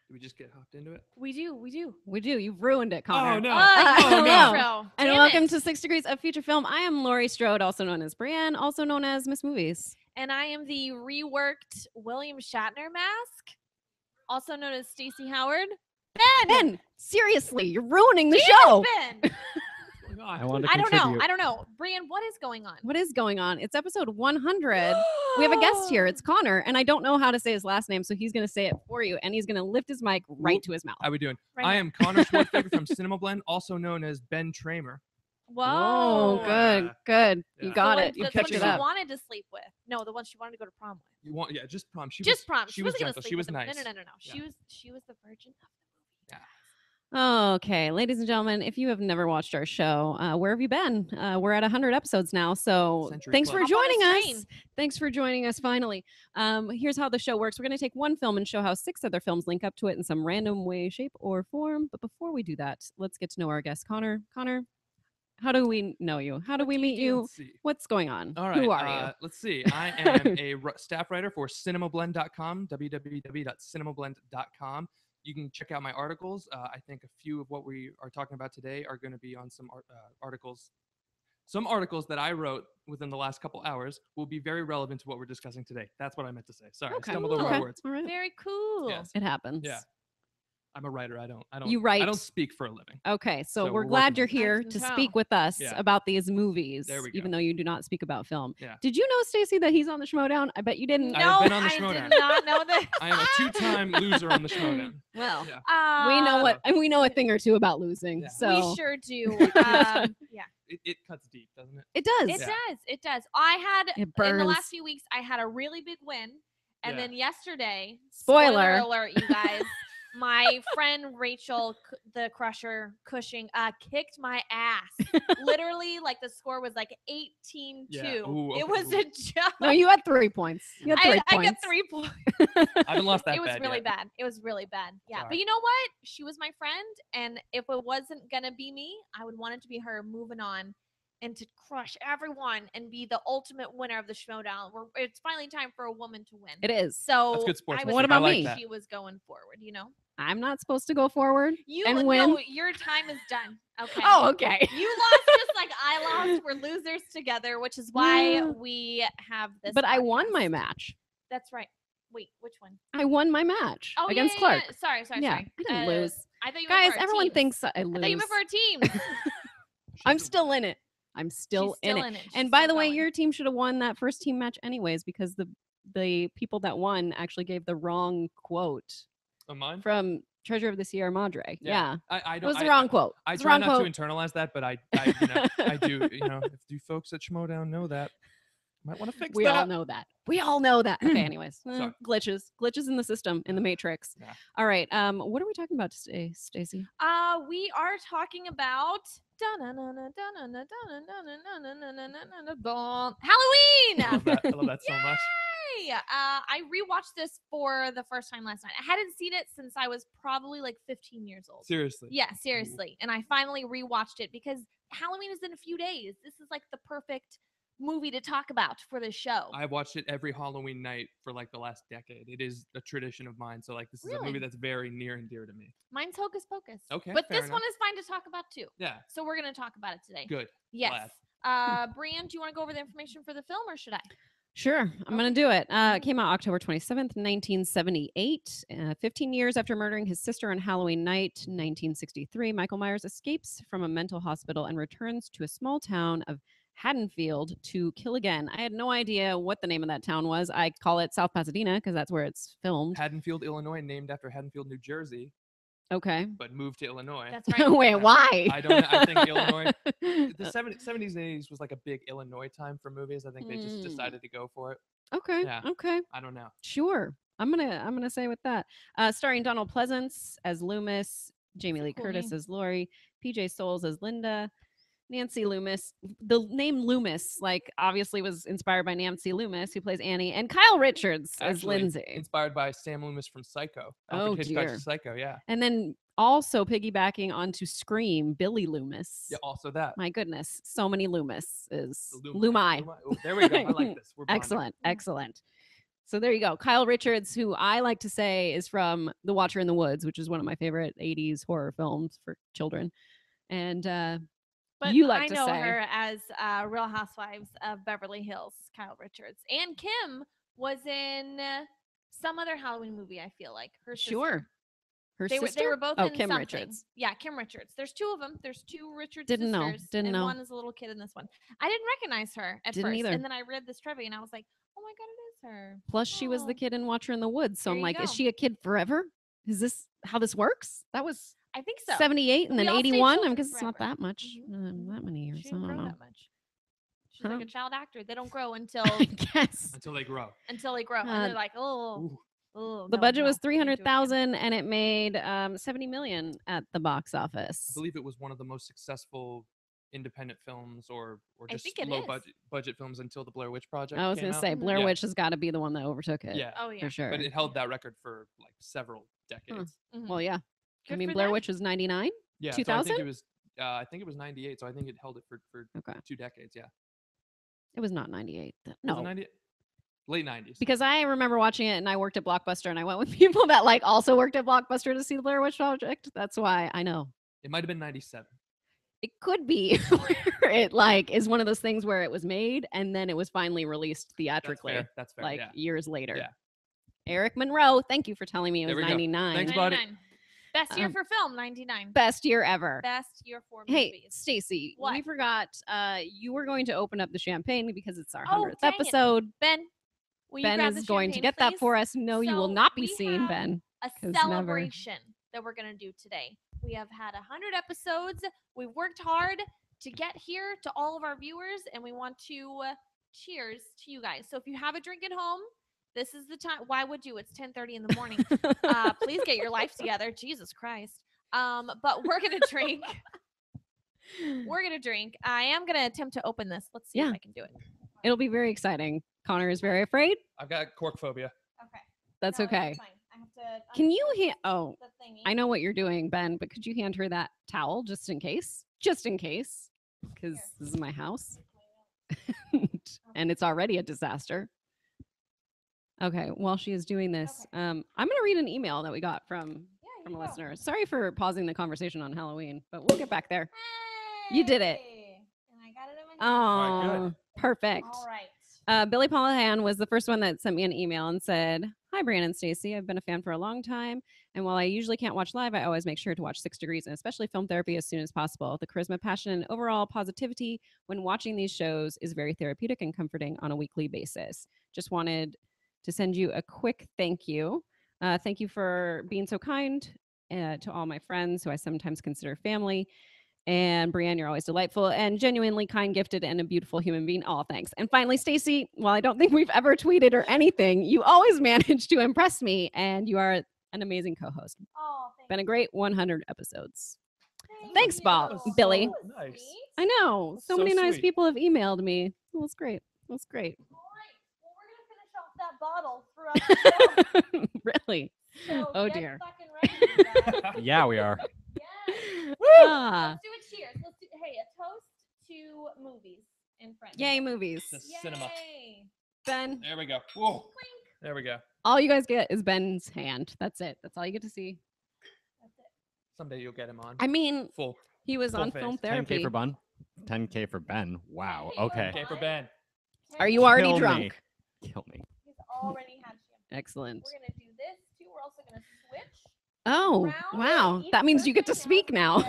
Do we just get hopped into it? We do. We do. You've ruined it, Connor. Oh, no. Oh, no. intro. And Damn welcome it. to 6 Degrees of Feature Film. I am Laurie Strode, also known as Brienne, also known as Miss Movies. And I am the reworked William Shatner mask, also known as Stacey Howard. Ben, seriously, you're ruining the Damn show. it, Ben. I want to I don't know. contribute. I don't know. Brian, what is going on? What is going on? It's episode 100. We have a guest here. It's Connor, and I don't know how to say his last name, so he's going to say it for you, and he's going to lift his mic right to his mouth. How we doing? Right I now. am Connor Schwartzbecker from Cinema Blend, also known as Ben Tramer. Whoa. Oh, good, good. You Yeah. got the it. One, You the picked one it she up. wanted to sleep with. No, the one she wanted to go to prom with. You want? Yeah, just prom. She Just was, prom. She She was wasn't gonna gentle. sleep She was with him. nice. No. Yeah. She was the virgin of the movie. Yeah. Okay, ladies and gentlemen, if you have never watched our show, where have you been? We're at 100 episodes now, so Century thanks Club. for Hop on joining this us. train. Thanks for joining us finally. Here's how the show works. We're going to take one film and show how 6 other films link up to it in some random way, shape, or form. But before we do that, let's get to know our guest, Connor. Connor, how do we know you? How do we meet you? Let's see. What's going on? All right. Who are Let's see. I am a staff writer for cinemablend.com, www.cinemablend.com. You can check out my articles. I think a few of what we are talking about today are going to be on some articles. Some articles that I wrote within the last couple hours will be very relevant to what we're discussing today. That's what I meant to say. Sorry, Okay. I stumbled over my Okay. words. All right. Very cool. Yes. It happens. Yeah. I'm a writer. I don't. You write. I don't speak for a living. Okay, so, So we're we're glad working you're on here I can to tell. speak with us Yeah. about these movies, There we go. even though you do not speak about film. Yeah. Did you know, Stacey, that he's on the Schmodown? I bet you didn't. I No, have been on the I Schmodown. did not know this. I am a two-time loser on the Schmodown. Well, Yeah. we know Uh, what, and we know a thing or two about losing. Yeah. So We sure do. Yeah, It cuts deep, doesn't it? it does. it Yeah. does. It does. I had It in the burns. last few weeks. I had a really big win, and Yeah. then yesterday, Spoiler. alert, you guys. My friend Rachel, the Crusher Cushing, kicked my ass. Literally, like the score was like 18-2. Yeah. Ooh, It okay. was a joke. No, you had 3 points. You had 3 I points. got 3 points. I haven't lost that It was bad really yet. bad. It was really bad. Yeah. Sorry. But you know what? She was my friend. And if it wasn't going to be me, I would want it to be her moving on and to crush everyone and be the ultimate winner of the Schmodown. It's finally time for a woman to win. It is. So That's good I sportsmanship. was What about happy me? that. She was going forward, you know? I'm not supposed to go forward. You And no, win? your time is done. Okay. Oh, okay. You lost just like I lost. We're losers together, which is why Yeah. we have this. But I won my podcast. match. That's right. Wait, which one? I won my match Oh, against yeah, Clark. yeah. Sorry. Yeah, Sorry. I didn't lose. I thought you meant Guys, for our everyone teams. thinks I I lose. thought you meant for our teams. I'm still in it. I'm still, She's in it. She's And by still the way, going. your team should have won that first team match anyways, because the people that won actually gave the wrong quote Of mine? from Treasure of the Sierra Madre. Yeah. I It don't. was the wrong quote. I It was the try wrong not quote. to internalize that, but I do. You know, if you folks at Schmodown know that, might want to fix We that. all know that. We all know that. Okay, anyways. Sorry. Glitches in the system, in the matrix. Yeah. All right. What are we talking about today, Stacey? We are talking about Halloween. I love that. I love that so much. Yay! I rewatched this for the first time last night. I hadn't seen it since I was probably like 15 years old. Seriously. Yeah, seriously. And I finally rewatched it because Halloween is in a few days. This is like the perfect movie to talk about for the show. I've watched it every Halloween night for like the last decade. It is a tradition of mine. So like this is a Really? movie that's very near and dear to me. Mine's Hocus Pocus. Okay, But fair this one enough. is fine to talk about too. Yeah. So we're going to talk about it today. Good. Yes. Brian, do you want to go over the information for the film or should I? Sure, I'm going to do it. It came out October 27th, 1978. 15 years after murdering his sister on Halloween night, 1963, Michael Myers escapes from a mental hospital and returns to a small town of Haddonfield to kill again. I had no idea what the name of that town was. I call it South Pasadena because that's where it's filmed. Haddonfield, Illinois, named after Haddonfield, New Jersey, Okay. but moved to Illinois. That's right. Wait, why? I don't know. I think Illinois. The 70s and 80s was like a big Illinois time for movies. I think they just Mm. decided to go for it. Okay. Yeah. Okay. I don't know. Sure. I'm gonna say with that. Starring Donald Pleasance as Loomis, Jamie Lee cool Curtis name. as Lori, PJ Souls as Linda, Nancy Loomis. The name Loomis, like, obviously was inspired by Nancy Loomis, who plays Annie, and Kyle Richards as Actually, Lindsay. Inspired by Sam Loomis from Psycho. Oh, Alfred Hitchcock's dear. Psycho, yeah. And then also piggybacking onto Scream, Billy Loomis. Yeah, also that. My goodness, so many Loomis is The Lumai. Oh, there we go. I like this. We're bonding. Excellent, excellent. So there you go. Kyle Richards, who I like to say is from The Watcher in the Woods, which is one of my favorite 80s horror films for children. And But you like I to know say her as Real Housewives of Beverly Hills, Kyle Richards. And Kim was in some other Halloween movie, I feel like. Her sister. sure. Her They sister? were both oh, in Kim something. Richards. Yeah, Kim Richards. There's two of them. There's two Richards Didn't know. sisters. Didn't and know. one is a little kid in this one. I didn't recognize her at Didn't first. either. And then I read this trivia and I was like, oh my God, it is her. Plus, she was the Oh. kid in Watcher in the Woods. So There I'm you like, is go. she a kid forever? Is this how this works? That was I think so. 78 and We then all stay 81. I children guess it's not forever. that much, Mhm. that many years. She I didn't don't grow know. that much. She's like Huh. a child actor. They don't grow until I guess. Until they grow. they grow. And Uh, they're like, oh, Ooh. oh. The no, budget no, was can't do it again." 300,000 and it made 70 million at the box I office. believe it was one of the most successful independent films or I just think it low is. budget films until the Blair Witch Project. I was came going to out. say Blair Yeah. Witch has got to be the one that overtook it. Yeah, Oh, yeah. for sure. but it held that record for like several decades. Mhm. Well, yeah. I Good mean, for Blair them. Witch was 99. Yeah, so 2000? I think it was 98. So I think it held it for Okay. 2 decades. Yeah, It was not 98. Was it No. 98? Late 90s. Because I remember watching it and I worked at Blockbuster and I went with people that like also worked at Blockbuster to see the Blair Witch Project. That's why I know. It might have been 97. It could be where it like is one of those things where it was made and then it was finally released That's theatrically fair. That's fair. like yeah. years later. Yeah. Eric Monroe, thank you for telling me it There was we go. 99. Thanks, buddy. 99. Best year Um, for film, 99. Best year ever. Best year for Hey, movies. Stacy, we What? forgot you were going to open up the champagne because it's our Oh, 100th dang it. episode. Ben, will you Ben grab is the going to champagne, get that please? for us. No, you will So not be we seen, have Ben. A 'cause never. celebration that we're going to do today. We have had 100 episodes. We worked hard to get here to all of our viewers, and we want to cheers to you guys. So if you have a drink at home, this is the time. Why would you? It's 10:30 in the morning. Please get your life together. Jesus Christ. But we're going to drink. We're going to drink. I am going to attempt to open this. Let's see Yeah. if I can do it. It'll be very exciting. Connor is very afraid. I've got cork phobia. Okay. That's No, okay. fine. I have to Can you unscrew hand? Oh, the thingy. I know what you're doing, Ben, but could you hand her that towel just in case? Just in case, because Here. this is my house, and it's already a disaster. Okay, while she is doing this, I'm going to read an email that we got from Yeah, a you go. listener. Sorry for pausing the conversation on Halloween, but we'll get back there. You did it. Hey, and I got it in my hand. All right, Oh, good. perfect. All right. Billy Paulahan was the first one that sent me an email and said, "Hi, Brian and Stacy. I've been a fan for a long time, and while I usually can't watch live, I always make sure to watch 6 Degrees and especially Film Therapy as soon as possible. The charisma, passion, and overall positivity when watching these shows is very therapeutic and comforting on a weekly basis. Just wanted to send you a quick thank you. Thank you for being so kind to all my friends who I sometimes consider family." And Brienne, you're always delightful and genuinely kind, gifted, and a beautiful human being. Oh, thanks. And finally, Stacy, while I don't think we've ever tweeted or anything, you always manage to impress me, and you are an amazing co-host. Oh, thank Been a great 100 episodes. Thank Thanks, Bob- you. Billy. That was Nice. sweet. I know. That's So so many nice sweet. people have emailed me. Well, that's great. That's great. All right. Well, we're gonna finish off that bottle throughout the show. Really? So Oh, get dear. fucking ready, you guys. Yeah, we are. Yes. Ah, Let's do a cheers. Let's do. Hey, a toast to movies and friends. yay, movies. The cinema. Yay. Ben, There we go. Whoa. Clink. There we go. all you guys get is Ben's hand. That's it. That's all you get to see. That's it. Someday you'll get him on. I mean, Full. he was Full on face. film 10K therapy. for Bun. 10K for Ben. Wow. Hey, Okay. Okay, for Ben. Are you already Kill me. drunk? Kill me. He's already had champagne. Excellent. We're gonna do this too. We're also gonna switch. Oh, round wow. each That means you get to person speak has now.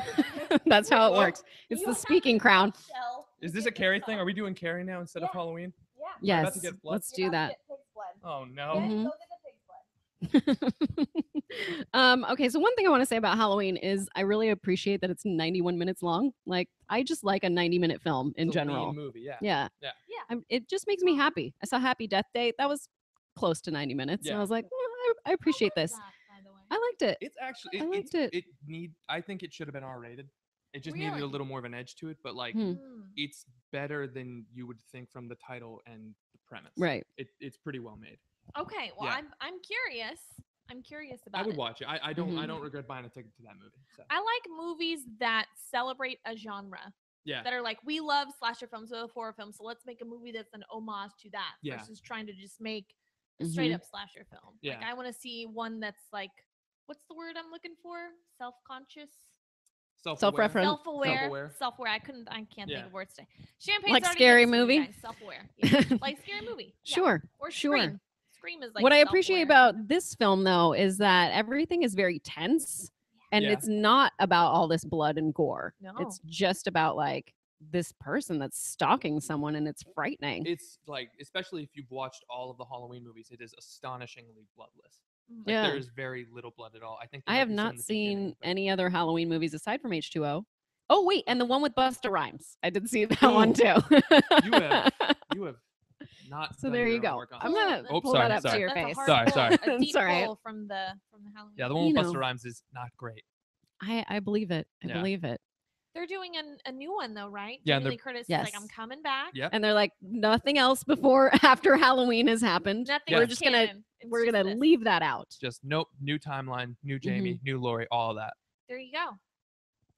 their- That's how it Well, works. It's You the have speaking to crown. shell Is to this a get Carrie this thing? on. Are we doing Carrie now instead of Yeah. Halloween? Yeah. I about Yes, to get blood? let's You're do about that. to get pig's blood. Oh no. Get Mhm. go get the pig's blood. Okay, so one thing I want to say about Halloween is I really appreciate that it's 91 minutes long. Like, I just like a 90-minute film in It's a lean general. movie, yeah. Yeah. Yeah. It just makes me happy. I saw Happy Death Day. That was close to 90 minutes. And I Yeah. was like, well, I appreciate How was this. that, by the way? I liked it. It's actually I liked it. I think it should have been R-rated. It just needed a Really? little more of an edge to it, but like Hmm. Mm. it's better than you would think from the title and the premise. Right. It's pretty well made. Okay, well, Yeah. I'm curious. I'm curious about I would it. watch it. I don't Mhm. don't regret buying a ticket to that movie. So I like movies that celebrate a genre. yeah. That are like, we love slasher films, we love horror films, so let's make a movie that's an homage to that Yeah. versus trying to just make a straight Mhm. up slasher film. Like Yeah. I want to see one that's like, what's the word I'm looking for? Self-conscious, Self-aware. Self-referent. self-aware, self-aware. I can't Yeah. think of words today. Champagne's Like already Scary given it to me, Movie? guys. Self-aware, yeah. Like Scary Movie, yeah. Sure. Or sure. Scream. Scream is like What I appreciate self-aware. about this film, though, is that everything is very tense, and Yeah. it's not about all this blood and gore. No. It's just about like this person that's stalking someone, and it's frightening. It's like, especially if you've watched all of the Halloween movies, it is astonishingly bloodless. Mhm. Like, Yeah. there is very little blood at all. I think there I might have be some in not the beginning, seen but- any other Halloween movies aside from H2O. Oh wait, and the one with Busta Rhymes. I did see that one Ooh. too. You have not. So done there your you own go. work on I'm this. gonna Oh, pull sorry, that up sorry. to your That's a face. hard Sorry, pull, sorry. A It's deep all right. pull from the Halloween. Yeah, the one You with Busta know. Rhymes is not great. I believe it. I Yeah. believe it. They're doing a new one though, right? Yeah, Jamie and they're- Lee Curtis is like, Yes. I'm coming back. Yep. And they're like, nothing else before after Halloween has happened. Nothing We're is just gonna canon. It's we're just gonna this. leave that out. Just nope. New timeline, new Mm-hmm. Jamie, new Lori, all of that. There you go.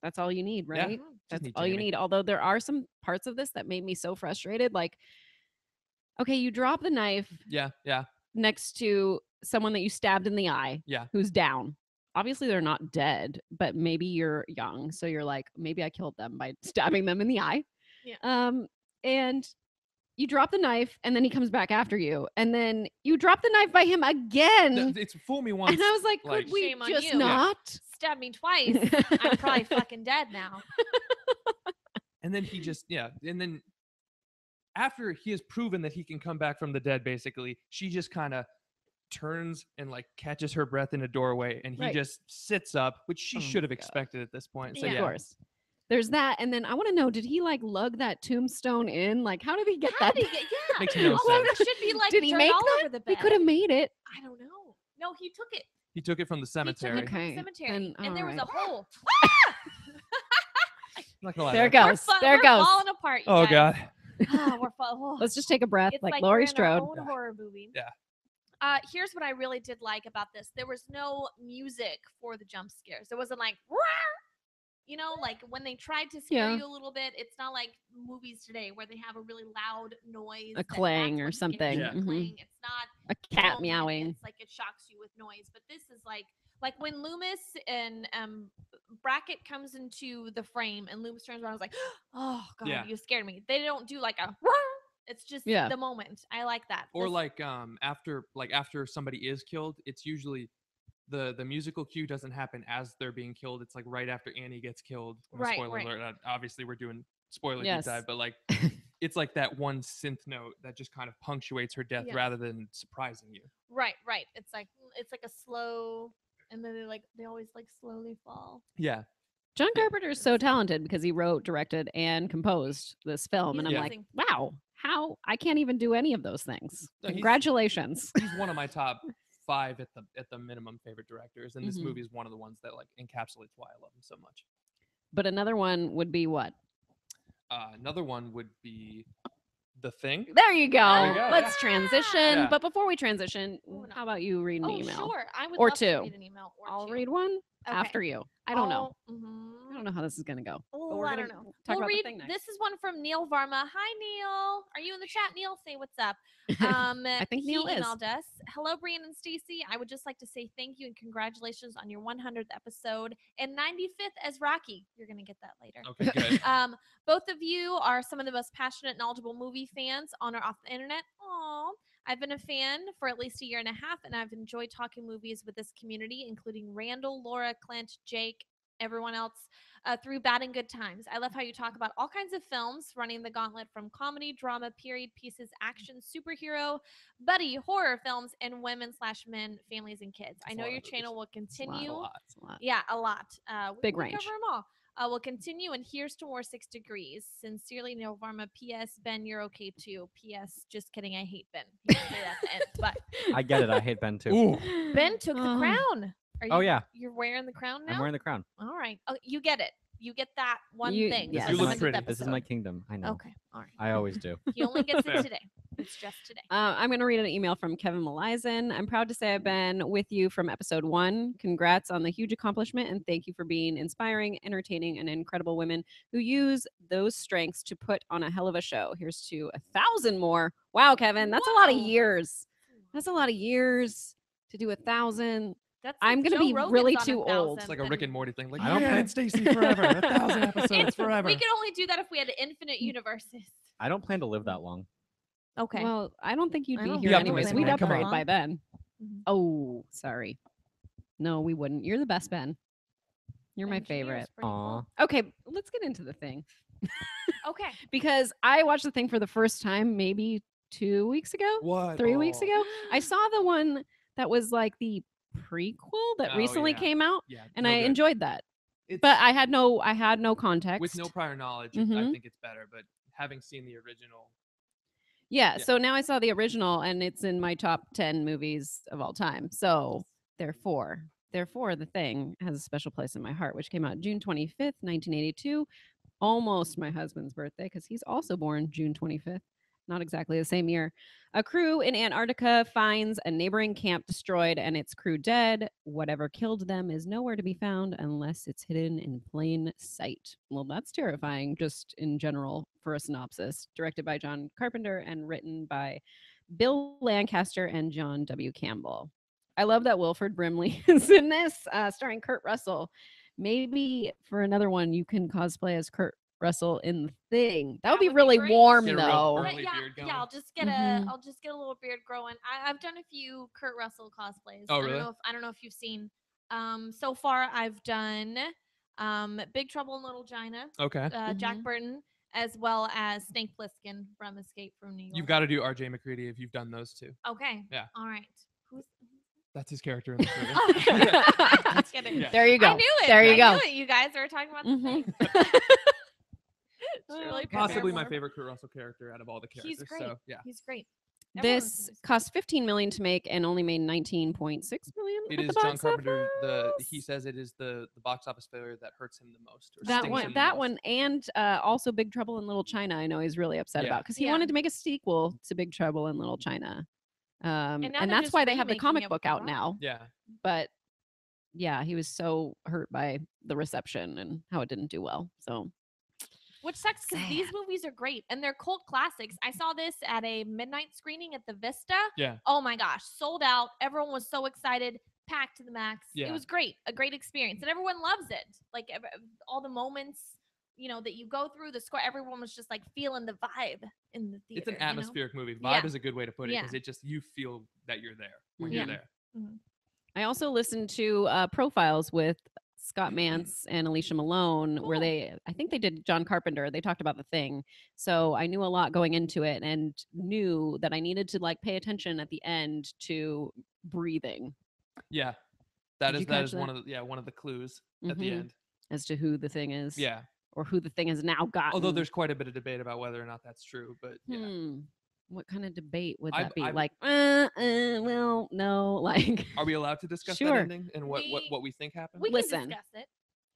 That's all you need, Yeah. right? Mhm. That's need all you Jamie. need. Although there are some parts of this that made me so frustrated. Like, okay, you drop the knife Yeah, yeah. next to someone that you stabbed in the eye, Yeah. who's down. Obviously, they're not dead, but maybe you're young, so you're like, maybe I killed them by stabbing them in the eye. Yeah. And you drop the knife, and then he comes back after you, and then you drop the knife by him again. It's fool me once. And I was like, like- could we Shame on just you. Yeah. not? Stab me twice. I'm probably fucking dead now. And then he just and then after he has proven that he can come back from the dead, basically, she just kind of turns and like catches her breath in a doorway, and he Right. just sits up, which she Oh should have my God. expected at this point. So Yeah. Of yeah, course. There's that, and then I want to know: did he like lug that tombstone in? Like, how did he get How that? did he get? Yeah. Makes no Also, sense. there should be like Did he dirt make all that? over the He bed. could have made it. I don't know. No, he took it. he took it from the He took cemetery. it from Okay, the cemetery, then and there was a alright. hole. I'm not gonna lie, There it that- goes. There it we're goes. falling apart. You Oh guys. god. Ah, we're oh. Let's just take a breath, It's like like Laurie we're in our Strode. own horror movie. Yeah. Here's what I really did like about this. There was no music for the jump scares. There wasn't like, "Rah!" You know, like when they tried to scare Yeah. you a little bit. It's not like movies today where they have a really loud noise, A that clang that's or what scares something. you, a Mhm. clang. It's not A the cat moment, meowing. It's like it shocks you with noise. But this is like when Loomis and Brackett comes into the frame and Loomis turns around, I was like, oh god, Yeah. you scared me. They don't do like a. "Rah!" It's just Yeah. the moment. I like that. Or This- like after somebody is killed, it's usually the musical cue doesn't happen as they're being killed. It's like right after Annie gets killed. Right, Spoiler right. alert. Obviously, we're doing spoiler Yes. deep dive, but like it's like that one synth note that just kind of punctuates her death Yeah. rather than surprising you. right. It's like a slow, and then they always like slowly fall. Yeah. John Yeah. Carpenter is so talented because he wrote, directed, and composed this film, He's and I'm amazing. like, wow, how I can't even do any of those things. No, he's- Congratulations. He's one of my top 5 at the minimum favorite directors, and this Mhm. movie is one of the ones that like encapsulates why I love him so much. But another one would be what? Another one would be The Thing. There you go. There you go, Let's transition. Yeah. But before we transition, Oh, no. how about you read an Oh, email? sure. I would Or love to two. read an email. Or I'll two. read one Okay. after you. I don't know. Mhm. I don't know how this is gonna go. Oh, we're I gonna don't know. talk We'll about the read. thing next. This is one from Neil Varma. Hi, Neil. Are you in the chat, Neil? Say what's up. I think Neil he is. emailed us. Hello, Brian and Stacy. I would just like to say thank you and congratulations on your 100th episode and 95th as Rocky. You're gonna get that later. Okay, good. Both of you are some of the most passionate, knowledgeable movie fans on or off the internet. Aww. I've been a fan for at least a year and a half, and I've enjoyed talking movies with this community, including Randall, Laura, Clint, Jake, everyone else, through bad and good times. I love how you talk about all kinds of films, running the gauntlet from comedy, drama, period pieces, action, superhero, buddy, horror films, and women/men, families, and kids. I That's a know lot of your movies. channel will It's a lot, continue. a lot. It's a lot. Yeah, a lot. Big we range. cover them all. Will continue, and here's to more 6 degrees. Sincerely, Neil Varma. P.S. Ben, you're okay too. P.S. Just kidding. I hate Ben. He didn't say that at the end, but I get it. I hate Ben too. Ooh. Ben took the Oh. crown. Are you, Oh yeah, You're wearing the crown now? I'm wearing the crown. All right. Oh, you get it. You get that one You- thing. yes. for You the look 100th pretty. This is my episode. kingdom. I know. Okay. All right. I always do. He only gets Fair. it today. It's just today. I'm going to read an email from Kevin Malizan. I'm proud to say I've been with you from episode 1. Congrats on the huge accomplishment, and thank you for being inspiring, entertaining, and incredible women who use those strengths to put on a hell of a show. Here's to 1,000 more. Wow, Kevin, that's a lot of Whoa. years. That's a lot of years to do 1,000. That's I'm like gonna Joe be Rogan's really on too old. 1,000, It's like a Rick and Morty thing. Like, I don't yeah, plan- it's Stacy forever. 1,000 episodes forever. We could only do that if we had infinite universes. I don't plan to live that long. Okay. Well, I don't think you'd I be don't here Be anyways. optimistic, We'd man. Come upgrade on. by then. Mhm. Oh, sorry. No, we wouldn't. You're the best, Ben. You're my Engineer's favorite. pretty cool. Aw. Okay, let's get into the thing Okay. because I watched the thing for the first time maybe 2 weeks ago, What? 3 weeks Oh, ago. I saw the one that was like the prequel that Oh, recently yeah. came out, Yeah, and no I good. enjoyed that. It's, But I had no context. with no prior knowledge, I Mhm. think it's better. But having seen the original, Yeah, Yeah. so now I saw the original and it's in my top 10 movies of all time. So therefore, the thing has a special place in my heart, which came out June 25th, 1982, almost my husband's birthday because he's also born June 25th, not exactly the same year. A crew in Antarctica finds a neighboring camp destroyed and its crew dead. Whatever killed them is nowhere to be found unless it's hidden in plain sight. Well, that's terrifying just in general for a synopsis. Directed by John Carpenter and written by Bill Lancaster and John W. Campbell. I love that Wilford Brimley is in this, starring Kurt Russell. Maybe for another one, you can cosplay as Kurt Russell in the thing. That would be would be really great. warm, Get a real though. burly But yeah, beard going. yeah, I'll just get Mhm. I'll just get a little beard growing. I've done a few Kurt Russell cosplays. Oh, really? I don't know if you've seen. So far I've done Big Trouble in Little China, Okay, Jack Mhm. Burton, as well as Snake Plissken from Escape from New York. you've got to do R.J. McCready if you've done those two. Okay. Yeah. All right. Who's That's his character in this movie. Okay. Just kidding. Yeah. There you go. I knew it. There you I go. knew it. You guys were talking about the Mhm. thing. Shirley Possibly my Paramore. favorite Kurt Russell character out of all the characters. He's great. So yeah, He's great. Everyone This seems- cost 15 million to make and only made 19.6 million. it at is the John box Carpenter. office. He says it is the box office failure that hurts him the most. Or that stings one, him the that most. one, and also Big Trouble in Little China. I know he's really upset Yeah. about because he Yeah. wanted to make a sequel to Big Trouble in Little China, now and they're that's just why they have the remaking comic it book with out Rock. now. Yeah, But yeah, he was so hurt by the reception and how it didn't do well. So Which sucks because these Sad. movies are great and they're cult classics. I saw this at a midnight screening at the Vista. yeah. Oh my gosh, sold out. Everyone was so excited, packed to the max. Yeah. It was great, a great experience, and everyone loves it. Like all the moments, that you go through the score. Everyone was just like feeling the vibe in the theater. It's an atmospheric movie. Vibe Yeah. is a good way to put it Yeah. because it just you feel that you're there when Yeah. you're there. I also listened to profiles with Scott Mance and Alicia Malone, where Cool. I think they did John Carpenter. They talked about the thing. So I knew a lot going into it and knew that I needed to like pay attention at the end to breathing Yeah, that Did is you that catch is one of the one of the clues at the Mhm. end. as to who the thing is. Yeah, Or who the thing has now gotten. although there's quite a bit of debate about whether or not that's true, but yeah. What kind of debate would I- that be? I- Like, well, no, like Are we allowed to discuss that Sure. ending and what we think happened? We Listen. can discuss it.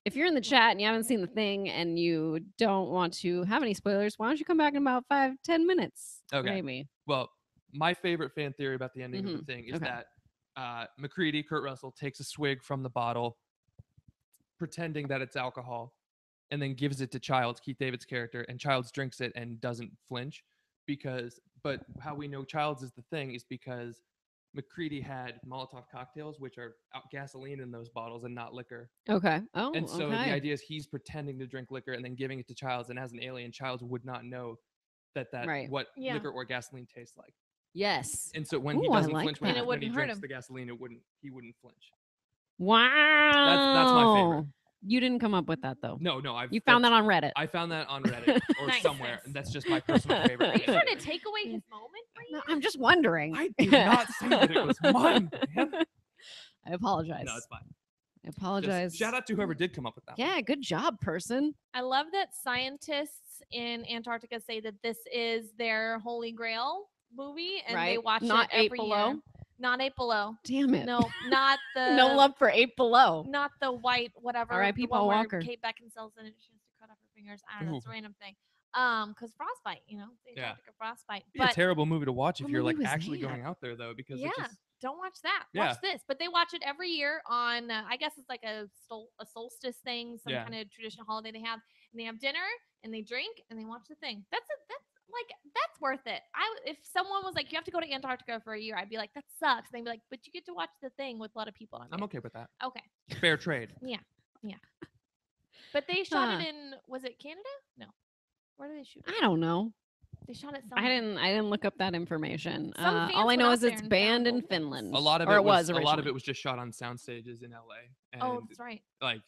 if you're in the chat and you haven't seen the thing and you don't want to have any spoilers, why don't you come back in about 5-10 minutes? Okay. Maybe. Well, my favorite fan theory about the ending of the thing is Okay. that McCready, Kurt Russell, takes a swig from the bottle, pretending that it's alcohol, and then gives it to Childs, Keith David's character, and Childs drinks it and doesn't flinch but how we know Childs is the thing is because McCready had Molotov cocktails, which are gasoline in those bottles and not liquor. Okay. Oh, And so the okay. idea is he's pretending to drink liquor and then giving it to Childs, and as an alien, Childs would not know that Right. what Yeah. liquor or gasoline tastes like. Yes. And so when he Ooh, I doesn't like flinch that. when, And it when he wouldn't hurt drinks him. the gasoline, he wouldn't flinch. Wow. my favorite. You didn't come up with that though. No, You found that on Reddit. I found that on Reddit or Nice, somewhere, nice. and that's just my personal favorite. Are you fan trying to theory. take away his moment? No, Brandon? I'm just wondering. I did not say that it was mine, man. I apologize. No, it's fine. I Just apologize. shout out to whoever did come up with that. one. Yeah, good job, person. I love that scientists in Antarctica say that this is their holy grail movie, and they Right. watch Not it Eight every Below? year. Not Eight Below. Damn it. No, not the No love for Eight Below. not the white whatever. R.I.P. the one Paul where Walker. Kate Beckinsale's in it. She has to cut off her fingers. I don't know. It's a Ooh. random thing. Because frostbite, the Yeah. Antarctica frostbite. It'd be a But terrible movie to watch if What you're movie like was actually that? going out there though, because yeah, it just don't watch that. Yeah. Watch this. But they watch it every year on. I guess it's like a solstice thing, some Yeah. kind of traditional holiday they have. And they have dinner and they drink and they watch the thing. That's Like that's worth it. If someone was like, you have to go to Antarctica for a year, I'd be like, that sucks. And they'd be like, but you get to watch the thing with a lot of people. And I'm like, okay with that. okay. Fair trade. But they shot Huh. it in, was it Canada? No. Where did they shoot it? I don't know. They shot it I somewhere. didn't look up that information. Some All fans I went know out is there it's and banned found in old things. Finland. A lot of or it it was a lot of originally. it was just shot on sound stages in LA. And Oh, that's right. like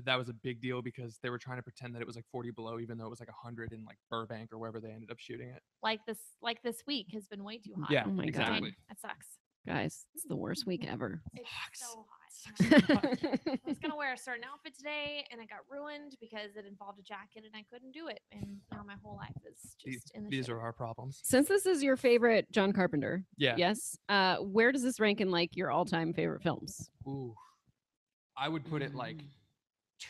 that was a big deal because they were trying to pretend that it was like 40 below, even though it was like 100 in like Burbank or wherever they ended up shooting it. Like this week has been way too hot. Yeah, Oh my God. exactly. That sucks. Guys, it's the worst week ever. It's Sucks. so hot. Sucks. I was gonna wear a certain outfit today, and it got ruined because it involved a jacket, and I couldn't do it. And now my whole life is just in the These shitter. are our problems. Since this is your favorite John Carpenter, Yeah. yes, where does this rank in like your all-time favorite films? Ooh. I would put it like Mm.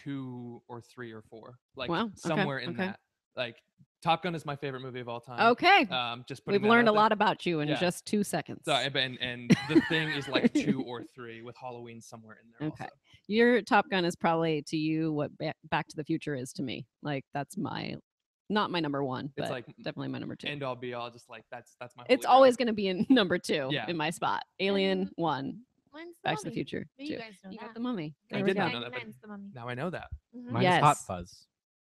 2 or 3 or 4. Like Wow, okay, somewhere in okay. that. Like Top Gun is my favorite movie of all time. Okay, Just putting we've that learned a out there. lot about you in Yeah. just 2 seconds. So, and the thing is like 2 or 3 with Halloween somewhere in there. Okay. Also. Your Top Gun is probably to you what Back to the Future is to me. Like that's not my number one, but It's like definitely my number 2. end all be all. Just like that's my. It's holy grail. always going to be in number 2 Yeah. in my spot. Alien And 1, Mine's the Back to the Mummy. Future You 2. guys know You that. got the Mummy. I There we did not go. know that, but Mine's the Mummy. Now I know that. Mhm. Mine Yes. is Hot Fuzz.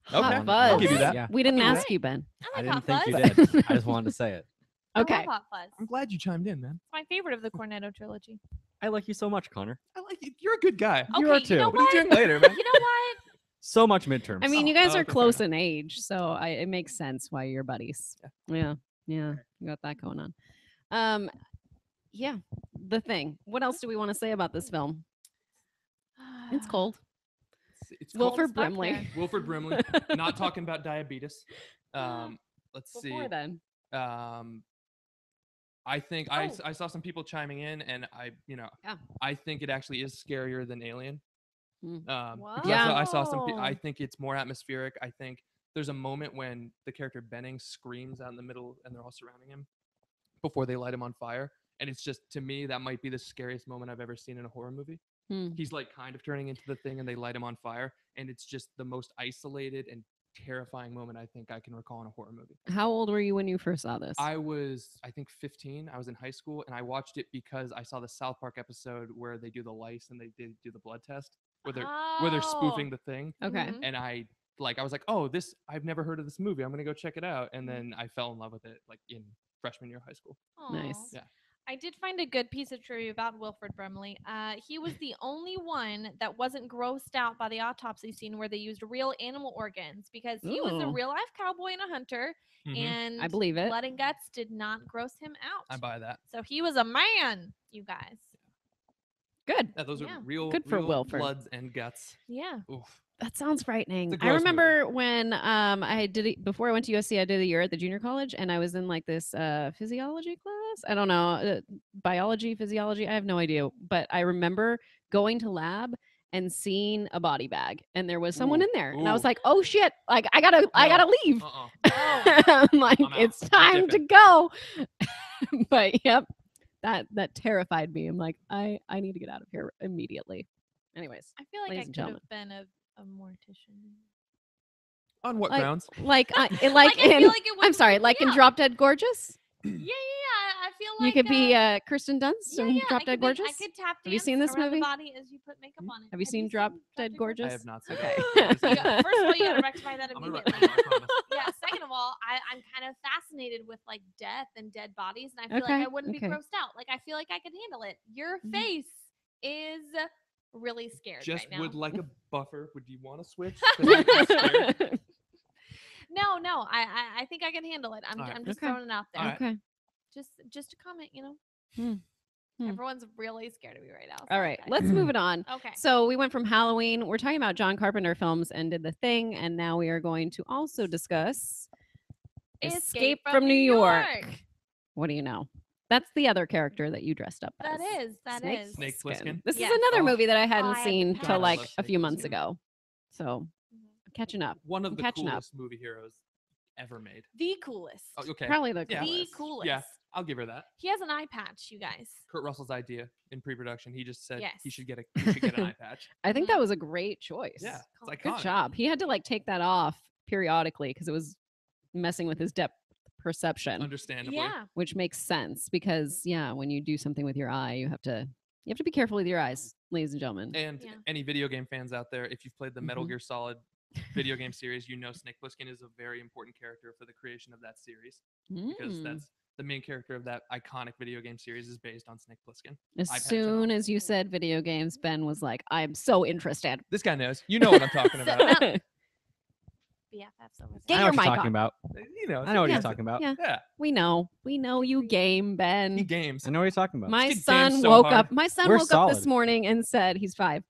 Hot Okay, Fuzz. I'll give you that. Yeah. We didn't I'll give you ask you, Ben. I I like didn't Hot think Fuzz. you did. I just wanted to say it. I Okay. love Hot Fuzz. I'm glad you chimed in, man. It's my favorite of the Cornetto trilogy. I like you so much, Connor. I like you. You're a good guy. Okay, You are you know too. What are what? you doing later, man? You know what? So much midterms. I mean, you Oh, guys are okay, fair close enough. in age, so it makes sense why you're buddies. Yeah, you got that going on. Yeah, The Thing. What else do we want to say about this film? It's cold. It's Cold called as Wilford fuck Brimley. there. Wilford Brimley. Not talking about diabetes. Let's see. Before then, I think Oh. I saw some people chiming in, and Yeah. I think it actually is scarier than Alien. Mm. Because Yeah. I saw some. I Whoa. think it's more atmospheric. I think there's a moment when the character Benning screams out in the middle, and they're all surrounding him before they light him on fire. And it's just, to me, that might be the scariest moment I've ever seen in a horror movie. Hmm. He's like kind of turning into the thing, and they light him on fire, and it's just the most isolated and terrifying moment I think I can recall in a horror movie. How old were you when you first saw this? I was, I think, 15. I was in high school, and I watched it because I saw the South Park episode where they do the lice and they did do the blood test, where they're spoofing the thing. Okay. Mhm. And I was like, oh, I've never heard of this movie. I'm gonna go check it out. And then I fell in love with it like in freshman year of high school. Nice. Aw. Yeah. I did find a good piece of trivia about Wilford Brimley. He was the only one that wasn't grossed out by the autopsy scene where they used real animal organs because he was a Ooh. real life cowboy and a hunter, Mhm. and I believe it. blood and guts did not gross him out. I buy that. So he was a man, you guys. Good. Yeah, those Yeah. are real, Good for real Wilford. bloods and guts. Yeah. Oof. That sounds frightening. It's a I gross movie. remember when I did it before I went to USC. I did a year at the junior college, and I was in like this physiology class. I don't know, biology, physiology. I have no idea, but I remember going to lab and seeing a body bag, and there was someone Ooh, in there, and I was ooh. like, "Oh shit! Like I gotta leave." Uh-uh. I'm like, I'm out. it's I'm time to dipping. go. But yep, that terrified me. I'm like, I need to get out of here immediately. Anyways, I feel like Ladies I and could gentlemen. have been a mortician. On what Like- grounds? like I in feel like it I'm wouldn't sorry, freak like me in out. Drop Dead Gorgeous. Yeah. I feel You like could be Kirsten Dunst yeah, in yeah, Drop I Dead could be- Gorgeous. I could tap Have you seen dance this around movie? the body as you put makeup on it. Have you seen Drop Dead Gorgeous? I have not seen Okay. it. You got- first of all, you gotta rectify that I'm gonna write immediately. that down, I promise. Yeah. Second of all, I'm kind of fascinated with like death and dead bodies, and I feel Okay, like I wouldn't be okay. grossed out. Like I feel like I could handle it. Your Mhm. face is really scared Just right now. would like a buffer. Would you want to switch? 'Cause I'm scared. No, I think I can handle it. I'm All right. I'm just Okay. throwing it out there. All right. Okay. Just a comment, you know. Hmm. Hmm. Everyone's really scared of me right now. so All right, okay. let's move it on. Okay. So we went from Halloween. We're talking about John Carpenter films and did The Thing, and now we are going to also discuss Escape from New York. What do you know? That's the other character that you dressed up as. That Snake is. Snake Plissken. Plissken? This Yes. is another Oh. movie that I I hadn't had seen to till have like it. a few months Snake Plissken. ago. So I'm catching up. One of I'm the catching up. coolest movie heroes ever made. The coolest. Oh, okay. Probably the Yeah. The coolest. coolest. Yeah, I'll give her that. He has an eye patch, you guys. Kurt Russell's idea in pre-production. He just said he Yes. should get an eye patch. I think Mhm. that was a great choice. Yeah, it's Good iconic. Good job. He had to like take that off periodically because it was messing with his depth perception, Understandably. Yeah. which makes sense because yeah, when you do something with your eye, you have to be careful with your eyes, ladies and gentlemen. And Yeah. any video game fans out there, if you've played the Metal Mhm. Gear Solid video game series, you know Snake Plissken is a very important character for the creation of that series because Mm. that's the main character of that iconic video game series is based on Snake Plissken. As iPad soon channel. as you said video games, Ben was like, "I'm so interested." This guy knows. You know what I'm talking So- about. no. BFFs over Get I there. know your what you're mic talking on. about. You know. I know what Yeah. you're talking about. Yeah. Yeah. We know you game, He Ben. games. I know what you're talking about. My kid games son so woke hard. up. My son We're woke up this solid. morning and said he's 5.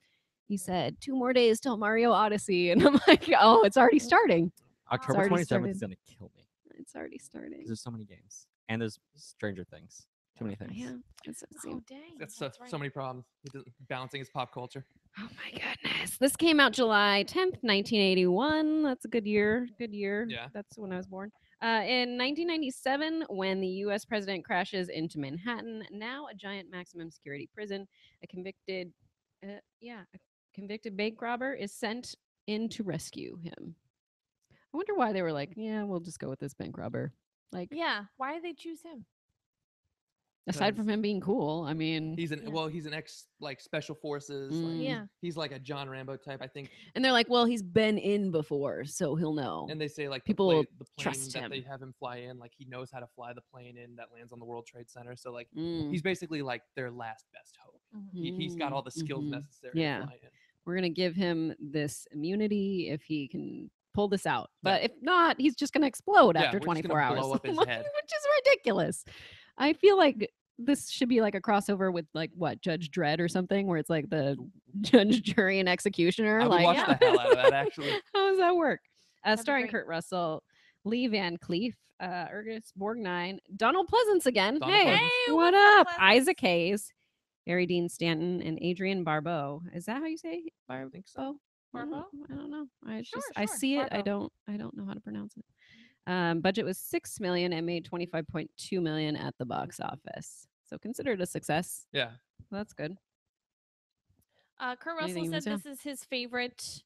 He said 2 more days till Mario Odyssey, and I'm like, oh, it's already starting. October already 27th started. is gonna kill me It's already starting. because there's so many games and there's Stranger Things. Too many things. Yeah, it Oh, seems. dang. That's that's right. so many problems. He doesn't balancing his pop culture. Oh my goodness. This came out July 10th, 1981. That's a good year. Good year. Yeah. That's when I was born. In 1997, when the U.S. president crashes into Manhattan, now a giant maximum security prison, a convicted bank robber is sent in to rescue him. I wonder why they were like, yeah, we'll just go with this bank robber. Like, Yeah. Why did they choose him? aside from Because him being cool, I mean, He's an Yeah. he's an ex like special forces. Like, Mm. Yeah. he's like a John Rambo type, I think. and they're like, well, he's been in before, so he'll know. And they say like People the plane trust that they him. have him fly in, like he knows how to fly the plane in that lands on the World Trade Center. So like Mm. he's basically like their last best hope. He's got all the skills Mhm. necessary Yeah. to fly in. We're gonna give him this immunity if he can pull this out. Yeah. But if not, he's just gonna explode Yeah, after we're just 24 gonna hours. blow up his Like, head. which is ridiculous. I feel like this should be like a crossover with like what Judge Dredd or something, where it's like the judge, jury, and executioner. I would like, watch Yeah. the hell out of that actually. how does that work? That'd be Starring great. Kurt Russell, Lee Van Cleef, Ergus Borgnine, Donald Pleasance again. Donald Hey, Pleasance. Hey, what what's up, up? Pleasance? Isaac Hayes, Harry Dean Stanton, and Adrian Barbeau. Is that how you say Barbeau? think so. Barbeau? I don't know. I Sure, just I sure, see it. Barbeau. I don't know how to pronounce it. Budget was $6 million and made $25.2 million at the box office. So considered a success. Yeah. That's good. Kurt Anything Russell you said wanna say? this is his favorite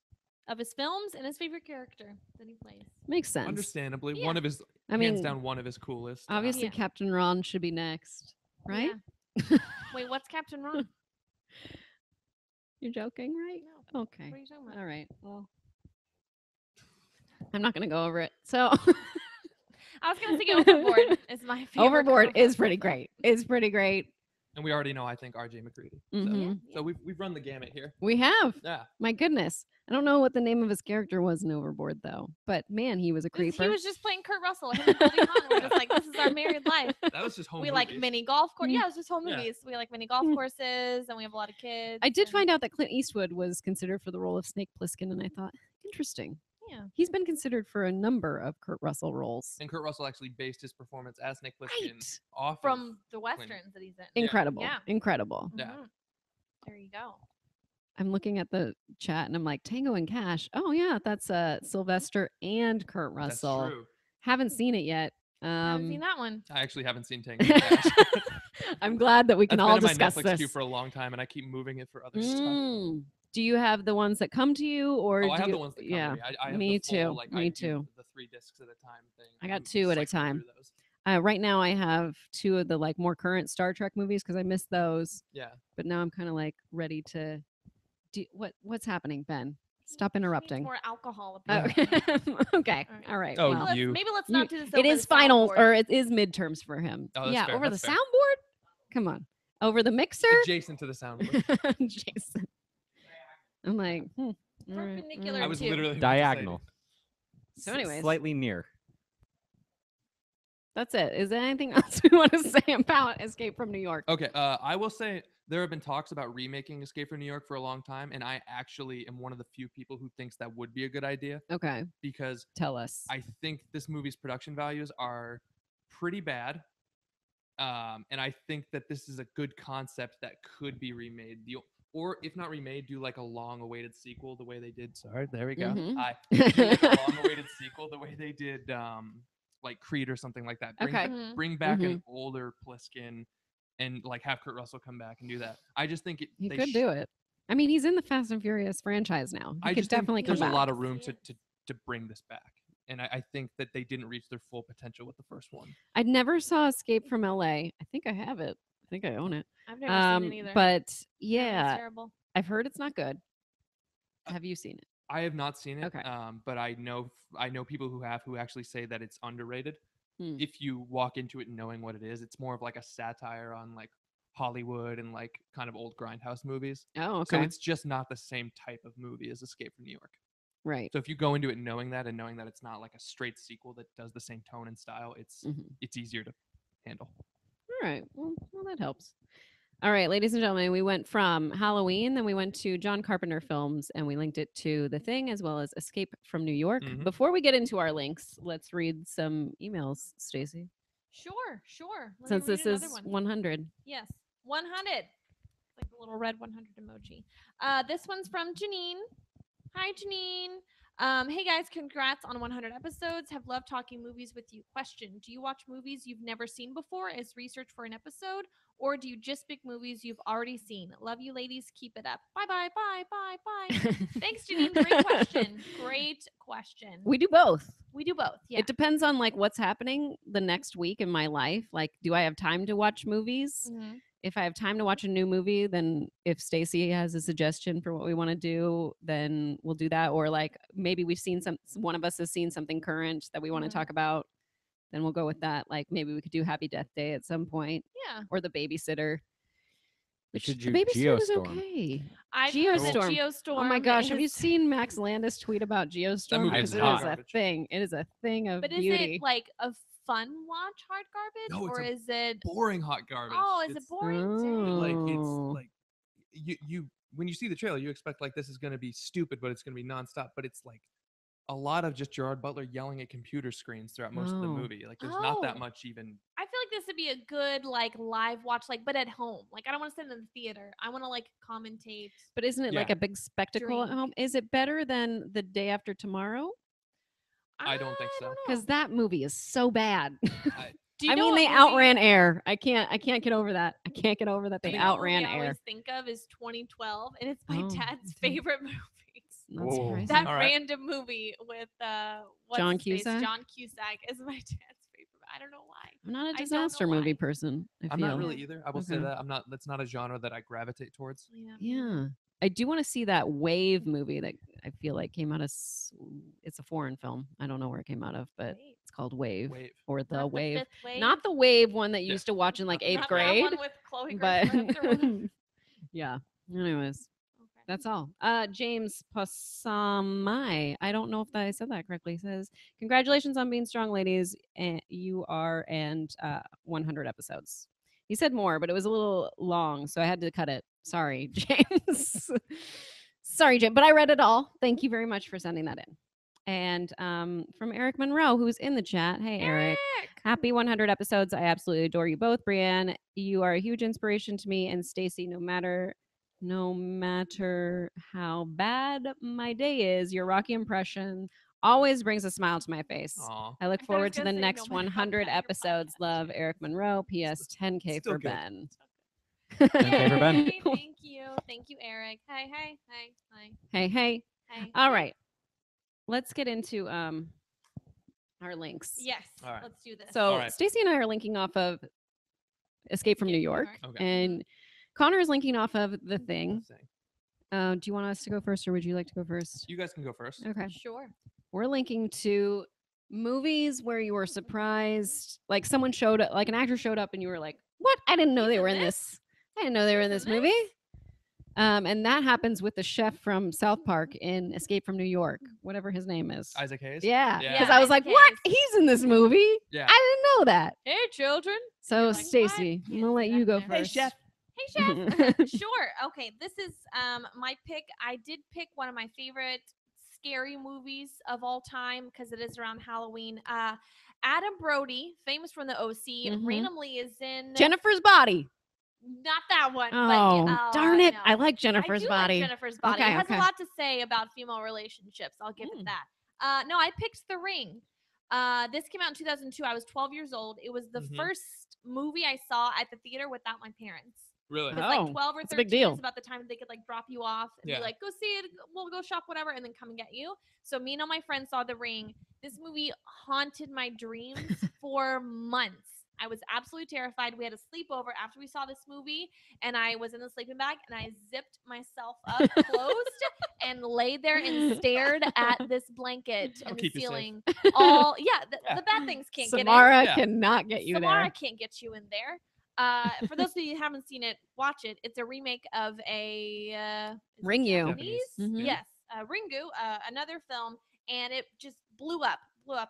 of his films and his favorite character that he plays. Makes sense. Understandably, Yeah. one of his I hands mean, down one of his coolest. obviously Yeah. Captain Ron should be next, right? Yeah. Wait, what's Captain Ron? You're joking, right? No. Okay. What are you talking about? All right. Well, I'm not going to go over it. So I was gonna say Overboard is my favorite. Overboard Kurt is Russell pretty film. great. It's pretty great. And we already know I think RJ McCready. So, Mhm. Yeah. so we've run the gamut here. We have. Yeah. My goodness. I don't know what the name of his character was in Overboard though, but man, he was a creeper. He was just playing Kurt Russell. Him and Goldie Hawn were just like, this is our married life. That was just home We like movies. mini golf course. Mm. Yeah, it's just home Yeah. movies. We like mini golf Mm. courses, and we have a lot of kids. I did and- find out that Clint Eastwood was considered for the role of Snake Plissken, and I thought, interesting. Yeah. He's been considered for a number of Kurt Russell roles. And Kurt Russell actually based his performance as Snake Plissken Right. off of- from the westerns that he's in. Incredible. Yeah. Incredible. Yeah. Mhm. There you go. I'm looking at the chat and I'm like, Tango and Cash. Oh yeah, that's Sylvester and Kurt That's Russell. true. Haven't seen it yet. Haven't seen that one. I actually haven't seen Tango and Cash. I'm glad that we can That's all been in my discuss Netflix this. queue for a long time, and I keep moving it for other stuff. Mm. Do you have the ones that come to you, or Oh, do I have you, the ones that come yeah? to me. I have me the full, too, Like, me I do too. The 3 discs at a time thing. I got I'm 2 at a cycling through time. those. Right now, I have 2 of the like more current Star Trek movies because I missed those. Yeah. But now I'm kind of like ready to. Do what's happening, Ben? Stop He needs interrupting. more alcohol. Oh, apparently. okay. Alright. All right. Oh, well, Maybe you. let's You- not do this. it over is the final, soundboard. or it is midterms for him. Oh, that's yeah, fair, over the that's fair. soundboard. Come on, over the mixer. Adjacent to the soundboard. Jason. I'm like, all right, Perpendicular all I was too. literally about to say Diagonal. So anyways. Slightly near. That's it. Is there anything else we want to say about Escape from New York? Okay, I will say there have been talks about remaking Escape from New York for a long time, and I actually am one of the few people who thinks that would be a good idea Okay, because tell us. I think this movie's production values are pretty bad. And I think that this is a good concept that could be remade. Or if not remade, do like a long-awaited sequel the way they did. Sorry, there we go. Mhm. Do like a long-awaited sequel the way they did, like Creed or something like that. Okay. Mhm. Bring back an older Pliskin and like have Kurt Russell come back and do that. I just think He they could do it. I mean, he's in the Fast and Furious franchise now. He I could just think definitely come there's back. a lot of room Yeah. to bring this back. and I think that they didn't reach their full potential with the first one. I never saw Escape from LA. I think I have it. I think I own it. I've never seen it either. But Apparently yeah, it's terrible. I've heard it's not good. Have you seen it? I have not seen it, Okay. but I know people who have, who actually say that it's underrated. Hmm. If you walk into it knowing what it is, it's more of like a satire on like Hollywood and like kind of old grindhouse movies. Oh, So okay. it's just not the same type of movie as Escape from New York. Right. So if you go into it knowing that and knowing that it's not like a straight sequel that does the same tone and style, Mhm. it's easier to handle. All right. Well, that helps. All right, ladies and gentlemen, we went from Halloween, then we went to John Carpenter films, and we linked it to The Thing as well as Escape from New York. Mhm. Before we get into our links, let's read some emails, Stacey. Sure. Let me Since read this another is one. 100. Yes, 100. It's like the little red 100 emoji. This one's from Janine. Hi, Janine. Hey guys, congrats on 100 episodes. Have loved talking movies with you. Question: do you watch movies you've never seen before as research for an episode, or do you just pick movies you've already seen? Love you, ladies. Keep it up. Bye. Thanks, Janine. Great question. We do both. We do both. Yeah. It depends on like what's happening the next week in my life. Like, do I have time to watch movies? Mhm. If I have time to watch a new movie, then if Stacy has a suggestion for what we want to do, then we'll do that. Or like maybe one of us has seen something current that we want to Mhm. talk about, then we'll go with that. Like maybe we could do Happy Death Day at some point, Yeah. or The Babysitter. We should The do Babysitter is Geostorm. okay. I've heard that Geostorm. Geostorm. Oh my gosh, have you is- seen Max Landis tweet about Geostorm? movie Because is it hot is a garbage. thing. It is a thing of But is beauty. it like a fun watch, hard garbage, No, it's or a is it? Boring hot garbage. Oh, is it It's boring? Dang. Like Oh. it's like you when you see the trailer, you expect like this is going to be stupid, but it's going to be nonstop. But it's like a lot of just Gerard Butler yelling at computer screens throughout most of the Oh. movie. Like there's not that Oh. much even. I feel like this would be a good like live watch, like but at home. Like I don't want to sit in the theater. I want to like commentate. But isn't it like Yeah. a big spectacle at Drink. home? Is it better than The Day After Tomorrow? I don't think so. know. Because that movie is so bad. Do you I know mean, what they movie- outran Air. I can't get over that. I can't get over that do they you know what movie outran I Air. always think of is 2012, and it's my Oh, dad's okay. favorite movie. Not Whoa. surprising. That All right. random movie with what's John his face? Cusack? John Cusack is my dad's favorite. I don't know why. I'm not a don't know disaster movie why. person. I I'm feel. not really either. I will say Okay. that I'm not. That's not a genre that I gravitate towards. Yeah. Yeah. I do want to see that Wave movie that I feel like came out of. It's a foreign film. I don't know where it came out of, but Wait, it's called Wave, Wave. or The not Wave. fifth wave? Not the Wave one that you Yeah. used to watch in like Not- 8th Not that grade. one with Chloe But Grace Moretz or whatever. yeah. Anyways, Okay. that's all. James Pasamai. I don't know if I said that correctly. Says, congratulations on being strong, ladies. And you are 100 episodes. He said more, but it was a little long, so I had to cut it. Sorry, James. Sorry, James, but I read it all. Thank you very much for sending that in. And from Eric Monroe, who's in the chat. Hey, Eric. Happy 100 episodes. I absolutely adore you both, Brienne. You are a huge inspiration to me, and Stacy. No matter how bad my day is, your Rocky impression always brings a smile to my face. Aw. I look I thought I was forward to the gonna say, next no matter how 100 bad your episodes. podcast Love, is. Eric Monroe. P.S. 10K Still for good. Ben. Okay for Ben. Yay, Thank you, Eric. Hi. Hey. Hey. All right. Let's get into our links. Yes. All right. Let's do this. So All right. Stacy and I are linking off of Escape from New York, Okay. and Connor is linking off of The Thing. Let's see. Do you want us to go first, or would you like to go first? You guys can go first. Okay. Sure. We're linking to movies where you were surprised, like someone showed up, like an actor showed up, and you were like, "What? I didn't know He's they in were in this? this. I didn't know they were in He's this in movie." this? And that happens with the chef from South Park in Escape from New York, whatever his name is. Isaac Hayes. Yeah, Yeah. because Yeah, I was like, Isaac "What? Hayes. He's in this movie? Yeah. I didn't know that." Hey, children. So, You're like, "What? Stacy, I'm Can't gonna let say you that go there. first. Hey, chef. Hey, chef. Sure. Okay. This is my pick. I did pick one of my favorite scary movies of all time because it is around Halloween. Adam Brody, famous from the OC, Mhm. randomly is in Jennifer's Body. not that one. Oh, but, darn it! no. I like I Jennifer's do Body. Like Jennifer's Body. Okay, It has okay. a lot to say about female relationships. I'll give Mm. it that. No, I picked The Ring. This came out in 2002. I was 12 years old. It was the Mhm. first movie I saw at the theater without my parents. Really? It's Oh, like 12 or it's a big 13 deal. is about the time that they could like drop you off and Yeah. be like, go see it, we'll go shop, whatever, and then come and get you. So me and all my friends saw The Ring. This movie haunted my dreams for months. I was absolutely terrified. We had a sleepover after we saw this movie, and I was in the sleeping bag, and I zipped myself up, closed, and laid there and stared at this blanket That'll and the keep you safe. ceiling. All Yeah. the bad things can't get in. Samara Yeah. cannot get you Samara there. can't get you in there. For those of you who haven't seen it, watch it. It's a remake of a is it Ringu. Japanese? Mhm. Yes, Ringu, another film, and it just blew up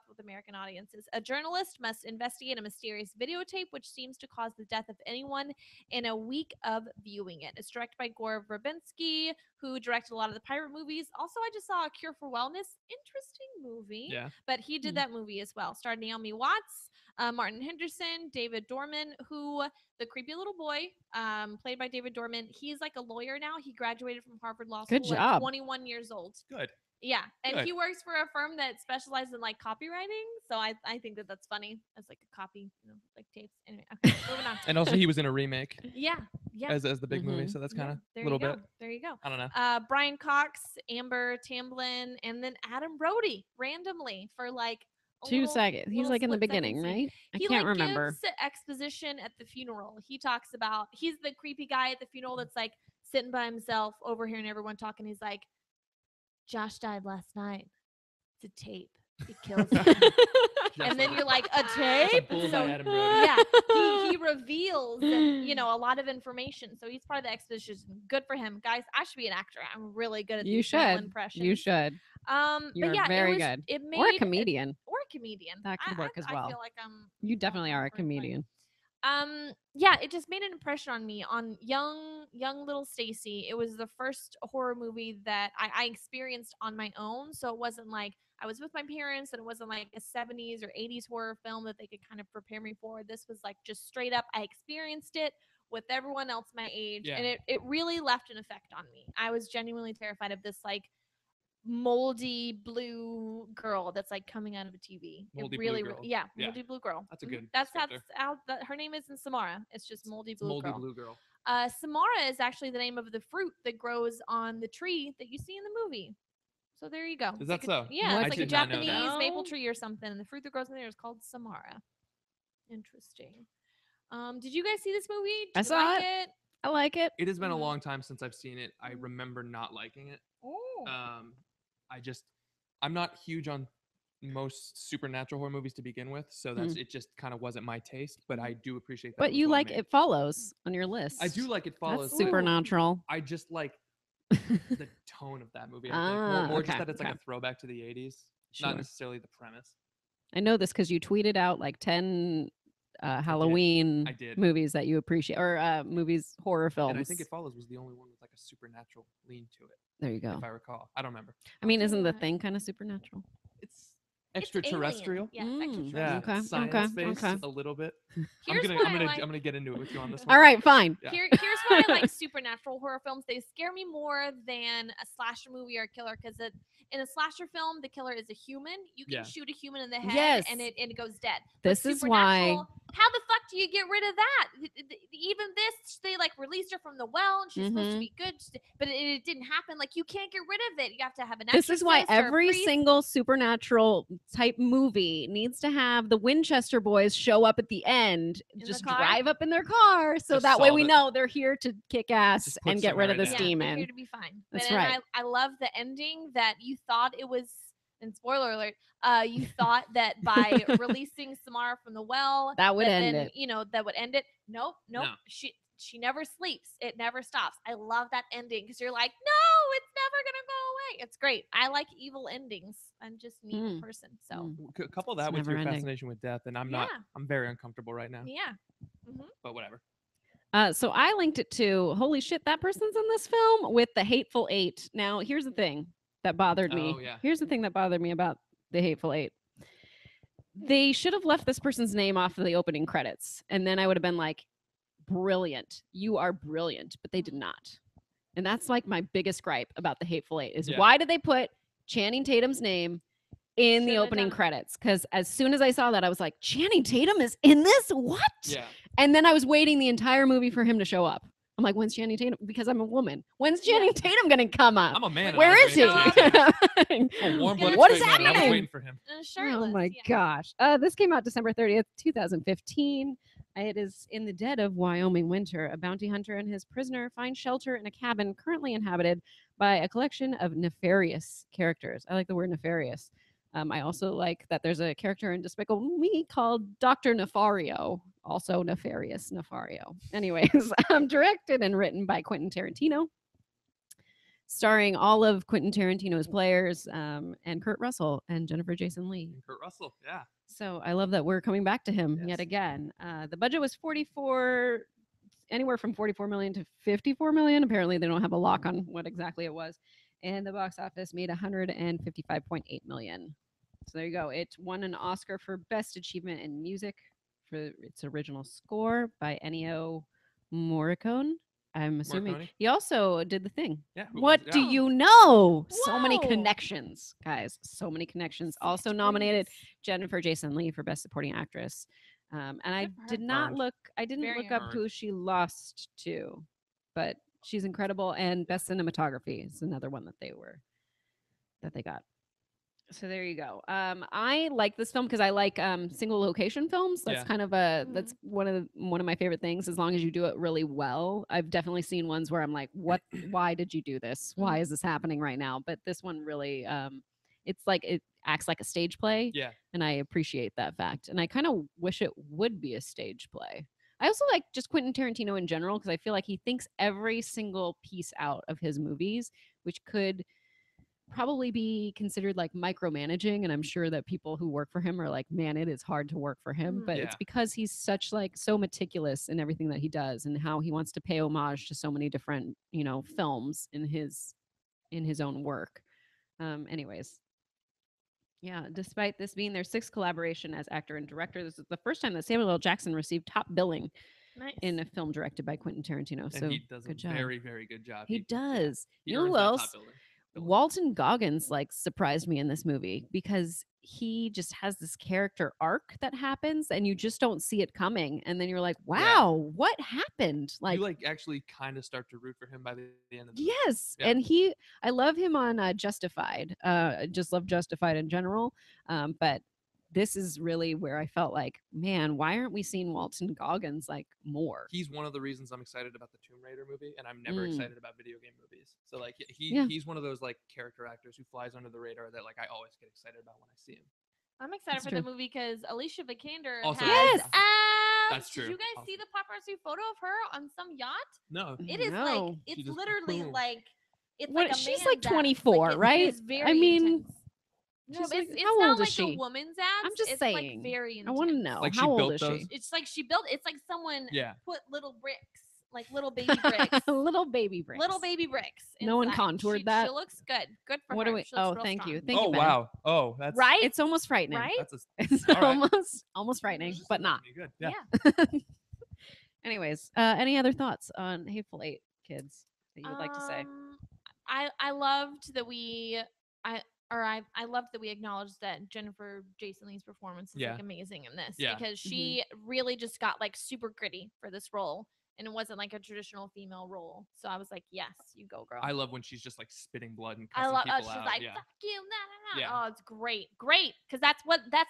with American audiences. A journalist must investigate a mysterious videotape which seems to cause the death of anyone in a week of viewing it. It's directed by Gore Verbinski, who directed a lot of the pirate movies. Also, I just saw A Cure for Wellness. Interesting movie. Yeah. But he did Hmm. that movie as well. Starred Naomi Watts, Martin Henderson, David Dorman, who the creepy little boy, played by David Dorman. He's like a lawyer now. He graduated from Harvard Law School Good at job. 21 years old. Good. Yeah, and Good. he works for a firm that specializes in like copywriting. So I think that that's funny as like a copy, like tapes. Anyway, okay, moving on. And also, he was in a remake Yeah, yeah. as the big movie, Mhm. so that's yeah, kind of there a little you go. bit. There you go. I don't know. Brian Cox, Amber Tamblyn, and then Adam Brody randomly for like a 2 little- seconds. He's little like in the split second beginning, scene. right? I He can't like remember. gives exposition at the funeral. He talks about he's the creepy guy at the funeral that's like sitting by himself, overhearing everyone talking. He's like, Josh died last night. It's a tape. It kills him. And then you're like, a tape? Bull by So Adam Brody. yeah, he reveals, a lot of information. So he's part of the exposition. Good for him, guys. I should be an actor. I'm really good at You these male should. impressions. You should. But You're yeah, very it was, good. It made Or a comedian. or a comedian. That could work as I well. feel like I'm. You definitely are a right, right. comedian. Yeah, it just made an impression on me, on young little Stacy. It was the first horror movie that I experienced on my own. So it wasn't like I was with my parents, and it wasn't like a 70s or 80s horror film that they could kind of prepare me for. This was like just straight up, I experienced it with everyone else my age, Yeah. and it really left an effect on me. I was genuinely terrified of this like moldy blue girl that's like coming out of a TV. Moldy it blue really, girl. yeah, Yeah. moldy blue girl. That's a Mhm. good That's descriptor. how that her name isn't Samara. It's just moldy It's blue Moldy girl. Blue Girl. Samara is actually the name of the fruit that grows on the tree that you see in the movie. So there you go. Is It's that like so? Yeah, I it's like a did not know that. Japanese maple No. tree or something, and the fruit that grows in there is called Samara. Interesting. Did you guys see this movie? Did I you saw like it. I like it. It has been a Mhm. long time since I've seen it. I Mhm. remember not liking it. Oh. I'm not huge on most supernatural horror movies to begin with, so that's it. Just kind of wasn't my taste, but I do appreciate that. But it was you well like made. It Follows on your list. I do like It Follows. That's but supernatural. I just like the tone of that movie. I think Ah, more just okay, that it's like okay. a throwback to the '80s, Sure. not necessarily the premise. I know this because you tweeted out like 10 Halloween I did. movies that you appreciate, or movies, horror films. And I think It Follows was the only one with like a supernatural lean to it, There you go. if I recall. I don't remember. I mean, tell isn't you the what. thing kind of supernatural? It's It's extraterrestrial. alien. Yes, Mm, Yeah, extraterrestrial. Okay, science okay, based okay. a little bit. Here's I'm what gonna I like. I'm gonna get into it with you on this one. All right, fine. Yeah. Here's why I like supernatural horror films. They scare me more than a slasher movie or a killer, because in a slasher film, the killer is a human. You can Yeah. shoot a human in the head, Yes. and it goes dead. But This is why. supernatural, how the fuck do you get rid of that? Even this, they like released her from the well, and she's supposed to Mhm. be good, but it didn't happen. Like, you can't get rid of it. You have to have an. This is why exorcist or a every priest. single supernatural type movie needs to have the Winchester boys show up at the end, In the just car? drive up in their car, so Just that way solve we it. know they're here to kick ass Just put and get rid of Samara this down. Yeah, they're here demon. to be fine. That's And right. I love the ending that you thought it was. And spoiler alert, you thought that by releasing Samara from the well, That would end then, it. that would end it. Nope. No. She never sleeps. It never stops. I love that ending because you're like, no, it's never gonna go away. It's great. I like evil endings. I'm just a neat person. So Couple that It's with your never-ending. fascination with death, and I'm Yeah. very uncomfortable right now. yeah. But whatever. So I linked it to holy shit, that person's in this film with the Hateful Eight. Now, here's the thing that bothered me. Oh, yeah. Here's the thing that bothered me about the Hateful Eight. They should have left this person's name off of the opening credits, and then I would have been like, brilliant. You are brilliant, but they did not. And that's like my biggest gripe about the Hateful Eight is Yeah. why did they put Channing Tatum's name in the Should've opening done it. credits? Because as soon as I saw that, I was like, Channing Tatum is in this? What? Yeah. And then I was waiting the entire movie for him to show up. I'm like, when's Channing Tatum? Because I'm a woman. When's Yeah. Channing Tatum gonna come up? I'm a man. and Where I is was he? waiting for Channing Tatum. Yeah. A warm-blooded What is straight man. I was happening? waiting for him. Shirtless, Oh my yeah. gosh. This came out December 30th, 2015. It is in the dead of Wyoming winter. A bounty hunter and his prisoner find shelter in a cabin currently inhabited by a collection of nefarious characters. I like the word nefarious. I also like that there's a character in Despicable Me called Dr. Nefario, also nefarious Nefario. Anyways, directed and written by Quentin Tarantino, starring all of Quentin Tarantino's players, and Kurt Russell and Jennifer Jason Leigh. And Kurt Russell. Yeah. So I love that we're coming back to him Yes. yet again. The budget was anywhere from 44 million to 54 million. Apparently, they don't have a lock on what exactly it was. And the box office made 155.8 million. So there you go. It won an Oscar for Best Achievement in Music for its original score by Ennio Morricone. I'm assuming Morricone? he also did The Thing. Yeah. What do yeah. you know? So many Whoa. connections, guys. So many connections. Also Such nominated goodness. Jennifer Jason Leigh for Best Supporting Actress. And I Good for her. did not Earned. look. I didn't Very look up earned. who she lost to, but she's incredible. And Best Cinematography is another one that they got. So there you go. I like this film because I like single location films. That's Yeah. kind of that's one of my favorite things. As long as you do it really well, I've definitely seen ones where I'm like, what? Why did you do this? Why is this happening right now? But this one really, it's like it acts like a stage play, Yeah. and I appreciate that fact. And I kind of wish it would be a stage play. I also like just Quentin Tarantino in general because I feel like he thinks every single piece out of his movies, which could probably be considered like micromanaging, and I'm sure that people who work for him are like, man, it is hard to work for him, Mhm. but it's Yeah. because he's such like so meticulous in everything that he does and how he wants to pay homage to so many different films in his own work. Anyways, yeah, despite this being their sixth collaboration as actor and director, this is the first time that Samuel L. Jackson received top billing Nice. in a film directed by Quentin Tarantino. And so he does a good job. very, very good job. He yeah, does. he You know earns who that else? top billing. Walton Goggins like surprised me in this movie because he just has this character arc that happens and you just don't see it coming, and then you're like, wow, what happened? Like, you actually kind of start to root for him by the end of the yes. Yeah. And I love him on Justified. I just love Justified in general, but this is really where I felt like, man, why aren't we seeing Walton Goggins like more? He's one of the reasons I'm excited about the Tomb Raider movie, and I'm never Mm. excited about video game movies. So like Yeah. he's one of those like character actors who flies under the radar that like I always get excited about when I see him. I'm excited That's for true. the movie because Alicia Vikander Also has Yes. abs. That's Did true. you guys see Also. the paparazzi photo of her on some yacht? No, It is No. like She it's just literally boom. like it's What- like a she's man's like abs. 24, it right? is I very mean, intense. No, she's but like- it's how not old is like she? a woman's abs. I'm just it's saying. Like very I intense. want to know Like, she how old built is those? she? It's like she built. It's like someone yeah. put little bricks, like little baby bricks, Little baby bricks. little baby bricks. No one inside. contoured She that? looks good. Good for What her. do we? She looks Oh, real thank strong. you. Thank Oh you, Ben. wow. Oh, that's Right? It's almost frightening. Right? That's a It's all right. almost frightening, Just but about not. to be good. Yeah. Yeah. Anyways, any other thoughts on Hateful Eight, kids, that you would like to say? I loved that I loved that we acknowledged that Jennifer Jason Leigh's performance is Yeah. like amazing in this Yeah. because she really just got like super gritty for this role and it wasn't like a traditional female role. So I was like, yes, you go, girl. I love when she's just like spitting blood and I cussing love. people She's out. like, yeah. "Fuck you!" Nah, nah, nah. Yeah. Oh, it's great, because that's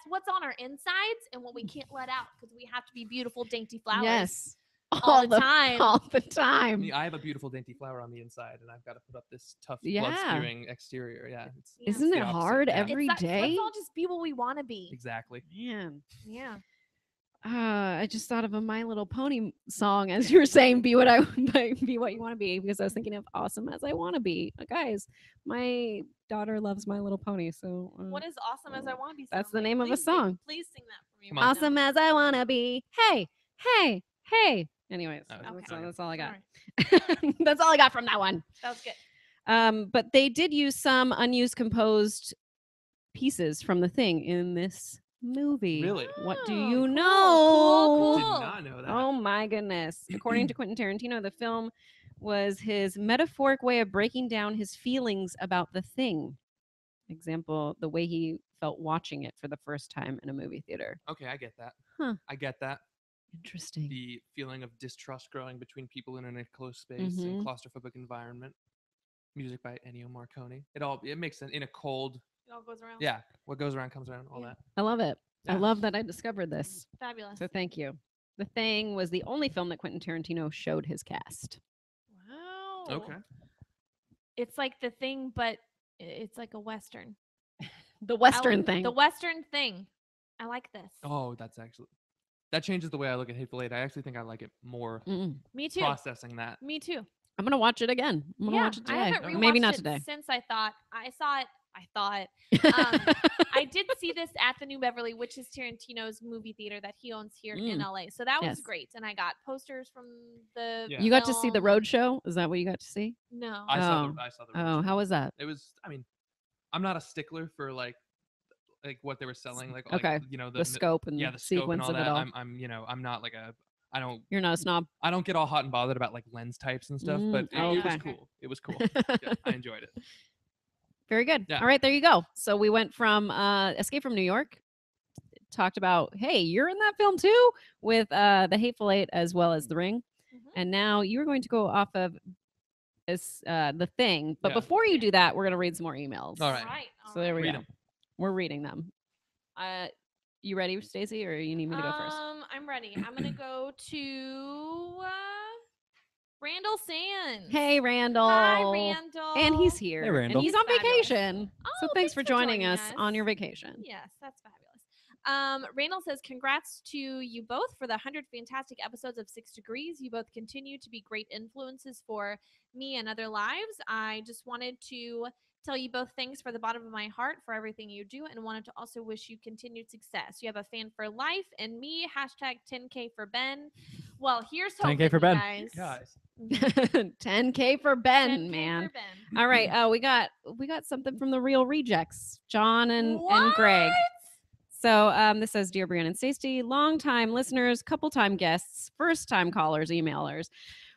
what's on our insides and what we can't let out because we have to be beautiful, dainty flowers. Yes, all the time. all the I time. mean, I have a beautiful dainty flower on the inside, and I've got to put up this tough, Yeah. blood-spewing exterior. Yeah, it's Yeah. Isn't the it opposite, hard yeah. every Let's day? all just be what we want to be. exactly. Man, Yeah. I just thought of a My Little Pony song as you were saying, "Be what be what you want to be," because I was thinking of "Awesome as I Want to Be." Guys, my daughter loves My Little Pony, so What is awesome as I want to be? That's the sound like? name of a Please sing- song. Please sing that for me. Come right on. awesome now. as I want to be. Hey, hey, hey. Anyways, Oh, that's, okay. that's all I got. Alright, That's all I got from that one. that was good. But they did use some unused composed pieces from The Thing in this movie. Really? What do Oh, you cool, know? Did cool. not know that. Oh my goodness. According to Quentin Tarantino, the film was his metaphoric way of breaking down his feelings about The Thing. Example, the way he felt watching it for the first time in a movie theater. Okay, I get that. Huh. I get that. Interesting. the feeling of distrust growing between people in an enclosed space Mhm. and claustrophobic environment. Music by Ennio Morricone. It makes sense in a cold. It all goes around. Yeah, what goes around comes around. All Yeah. that. I love it. I Yeah. love that I discovered this. Fabulous. So thank you. The Thing was the only film that Quentin Tarantino showed his cast. Wow. Okay. It's like The Thing, but it's like a Western. The Western The Thing. Western Thing. I like this. Oh, that changes the way I look at Hateful Eight. I actually think I like it more Mm. Me too. processing that. Me too. I'm gonna watch it again. I'm gonna Yeah, watch it I today. haven't rewatched Maybe not it today. since I saw it. I did see this at the New Beverly, which is Tarantino's movie theater that he owns here in Mm. LA. So that was Yes. great, and I got posters from the. Yeah. You got to see the film. road show? Is that what you got to see? No. I saw Oh. the Oh, original. how was that? It was. I mean, I'm not a stickler for like what they were selling. Like Okay. you know The scope and yeah, the scope and sequence all of that. it all. I'm not like a. You're not a snob. I don't get all hot and bothered about like lens types and stuff, but Mm, it was okay. cool. It was cool. Yeah, I enjoyed it. Very good. Yeah. All right, there you go. So we went from Escape from New York, talked about, hey, you're in that film too, with The Hateful Eight as well as The Ring. Mhm. And now you're going to go off of this, The Thing. But Yeah. before you do that, we're going to read some more emails. All right. All So there we Read go. 'em. We're reading them. You ready, Stacey, or you need me to go first? I'm ready. I'm gonna go to Randall Sands. Hey, Randall. Hi, Randall. And he's here. Hey, Randall. And he's He's on fabulous. vacation. So Oh, thanks for joining us us. on your vacation. Yes, that's fabulous. Randall says, congrats to you both for the 100 fantastic episodes of 6 Degrees. You both continue to be great influences for me and other lives. I just wanted to tell you both thanks for the bottom of my heart for everything you do and wanted to also wish you continued success. You have a fan for life and me, hashtag 10K for Ben. Well, here's 10K hoping, for you Ben. guys. Guys. 10K for Ben, 10K man. for Ben. All right. We got something from the Real Rejects, John and Greg. What? So this says, Dear Brianna and Stacey, long-time listeners, couple-time guests, first-time callers, emailers.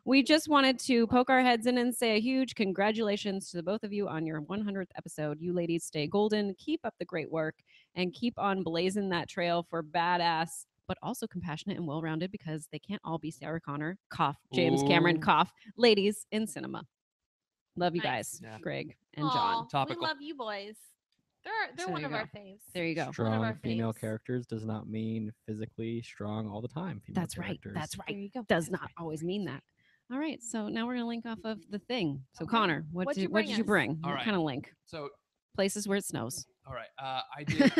We just wanted to poke our heads in and say a huge congratulations to the both of you on your 100th episode. You ladies stay golden. Keep up the great work and keep on blazing that trail for badass, but also compassionate and well-rounded, because they can't all be Sarah Connor, cough, James Cameron, Ooh. cough, ladies in cinema. Love you Nice. guys, Yeah. Greg and Aw, John. Topical. We love you boys. They're So one there of you our go. faves. There you go. One of Strong our female faves. characters does not mean physically strong all the time. Female That's right. characters. That's There right. you go. Does not always mean that. All right. So now we're gonna link off of The Thing. So Okay. Connor, what What'd did you what bring did you us? bring? All What right. kind of link? So, Places where it snows. all right. I did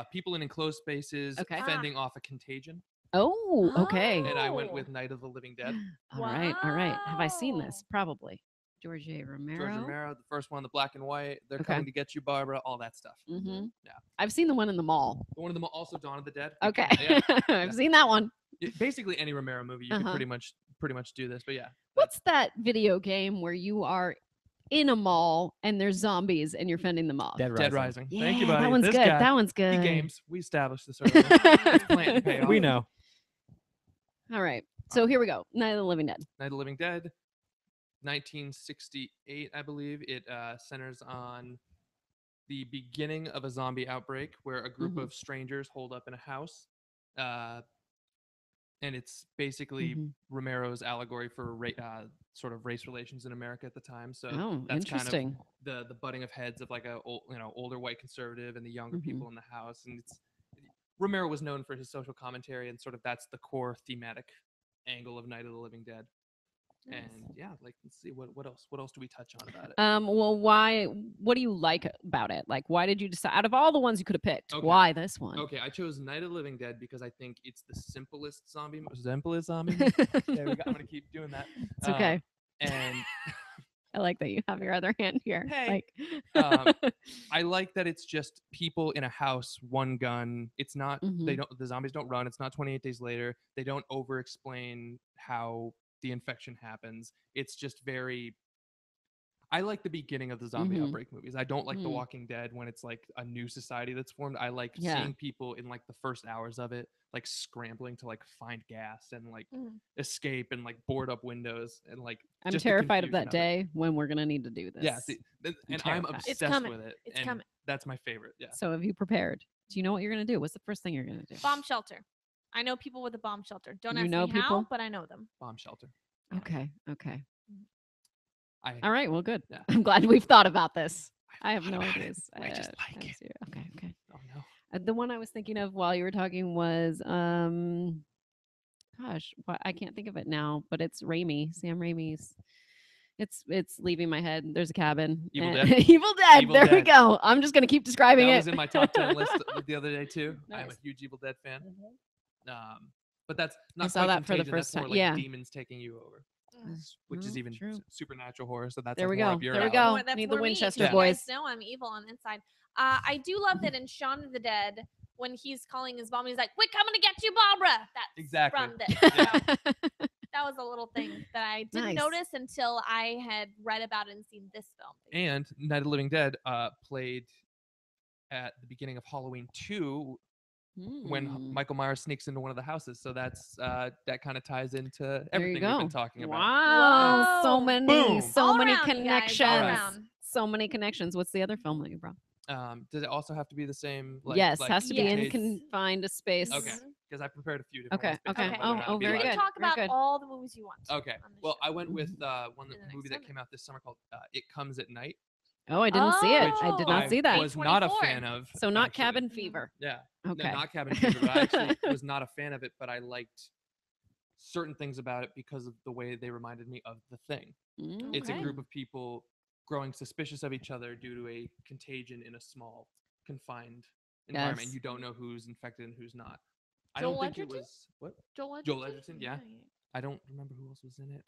people in enclosed spaces Okay. fending off a contagion, Oh, okay. and I went Oh. with Night of the Living Dead. All right. All right. Have I seen this? Wow. Probably. George A. Romero. George Romero, the first one, the black and white. They're Okay. coming to get you, Barbara. All that stuff. Mm-hmm. Yeah. I've seen the one in the mall. One of them also Dawn of the Dead. Okay. Yeah. I've seen that one. Basically, any Romero movie, you Uh-huh. can pretty much do this. But yeah. What's that video game where you are in a mall and there's zombies and you're fending them off? Dead Dead Rising. Rising. Yeah, Thank you, buddy. that one's This good. guy, That one's he good. games. We established this earlier. It's plant and payoff. We know. All right. So here we go. Night of the Living Dead. Night of the Living Dead, 1968, I believe. It centers on the beginning of a zombie outbreak where a group Mhm. of strangers hold up in a house. And it's basically Mhm. Romero's allegory for sort of race relations in America at the time. So Oh, that's kind of interesting. the butting of heads of like older white conservative and the younger Mhm. people in the house. And Romero was known for his social commentary, and sort of that's the core thematic angle of Night of the Living Dead. And yeah, like let's see what else do we touch on about it? Well, what do you like about it? Like, why did you decide, out of all the ones you could have picked, Okay. why this one? Okay, I chose Night of the Living Dead because I think it's the simplest zombie movie. There we go. I'm gonna keep doing that. It's okay. And I like that you have your other hand here. Hey. Like, I like that it's just people in a house, one gun. It's not Mhm. the zombies don't run. It's not 28 days later. They don't over explain how the infection happens. It's just very I like the beginning of the zombie Mhm. outbreak movies. I don't like The Mm. Walking Dead when it's like a new society that's formed. I like Yeah. seeing people in like the first hours of it, like scrambling to like find gas and like Mhm. escape and like board up windows and like I'm just the terrified of confusion that day when we're gonna need to do this. Yeah, and I'm terrified. It's obsessed coming. with it. It's and coming. That's my favorite. Yeah. So have you prepared? Do you know what you're gonna do? What's the first thing you're gonna do? Bomb shelter. I know people with a bomb shelter. Don't You ask know me how, people? but I know them. Bomb shelter. Okay. Okay. I All right. Well, good. Yeah. I'm glad we've thought about this. I have thought no about it. ideas. I just like it. Okay. Okay. Oh no. The one I was thinking of while you were talking was, gosh, I can't think of it now, but it's Raimi, Sam Raimi's. It's leaving my head. There's a cabin. Evil and- Dead? Evil Dead. Evil There we Dead. go. I'm just gonna keep describing That it. was in my top 10 list the other day too. I'm a Nice. huge Evil Dead fan. But that's not saw quite that for the Contagion, that's first more time. like Yeah. demons taking you over, which is Well, even true. supernatural horror. So that's There like we more go. up your There we alley. go. More- that's Need the more me, 'cause Winchester you boys. guys know I'm evil on the inside. I do love that in Shaun of the Dead, when he's calling his mom, he's like, "We're coming to get you, Barbara." That's Exactly. from this. So that was a little thing that I didn't Nice. notice until I had read about it and seen this film. And Night of the Living Dead played at the beginning of Halloween 2 when Hmm. Michael Myers sneaks into one of the houses. So that's that kind of ties into There you everything we've been go. talking about. Wow. So Whoa. many, Boom. so All many around, you guys, all connections. around. So many connections. What's the other film that you brought? Does it also have to be the same? Yes, has to be in Yes. confined space. Okay. Mhm. Because I prepared a few different Okay, ones based okay. on whether Oh, or not oh, it'd be very You live. can good. talk very about good. all the movies you want. Okay. on the Well, show. I went with In the the movie next that came out this summer called It Comes at Night. Oh, I didn't see it. I did not Oh. see that. was not a A24. fan of. So not actually. Cabin Mhm. Fever. Yeah. Okay. No, not Cabin Fever, but I actually was not a fan of it, but I liked certain things about it because of the way they reminded me of The Thing. It's a Okay. group of people growing suspicious of each other due to a contagion in a small, confined environment. Yes. You don't know who's infected and who's not. I Joel don't think Edgerton? it was what? Joel Joel Edgerton? Edgerton, yeah. I don't remember who else was in it.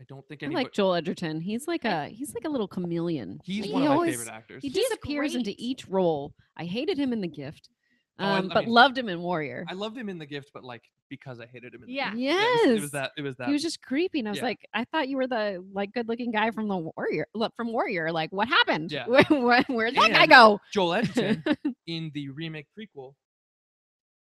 I don't think I anybody. like Joel Edgerton. He's like a little chameleon. He's Like, one he of my always- favorite actors. He He's disappears into great. each role. I hated him in The Gift, Oh, I but mean- loved him in Warrior. I loved him in The Gift, but like because I hated him in The Yeah. Gift. Yes. It was that. It was that. He was just creepy, and I was Yeah. like, I thought you were the like good-looking guy from the Warrior. From Warrior, like what happened? Yeah. Where'd that guy And- go? Joel Edgerton in the remake prequel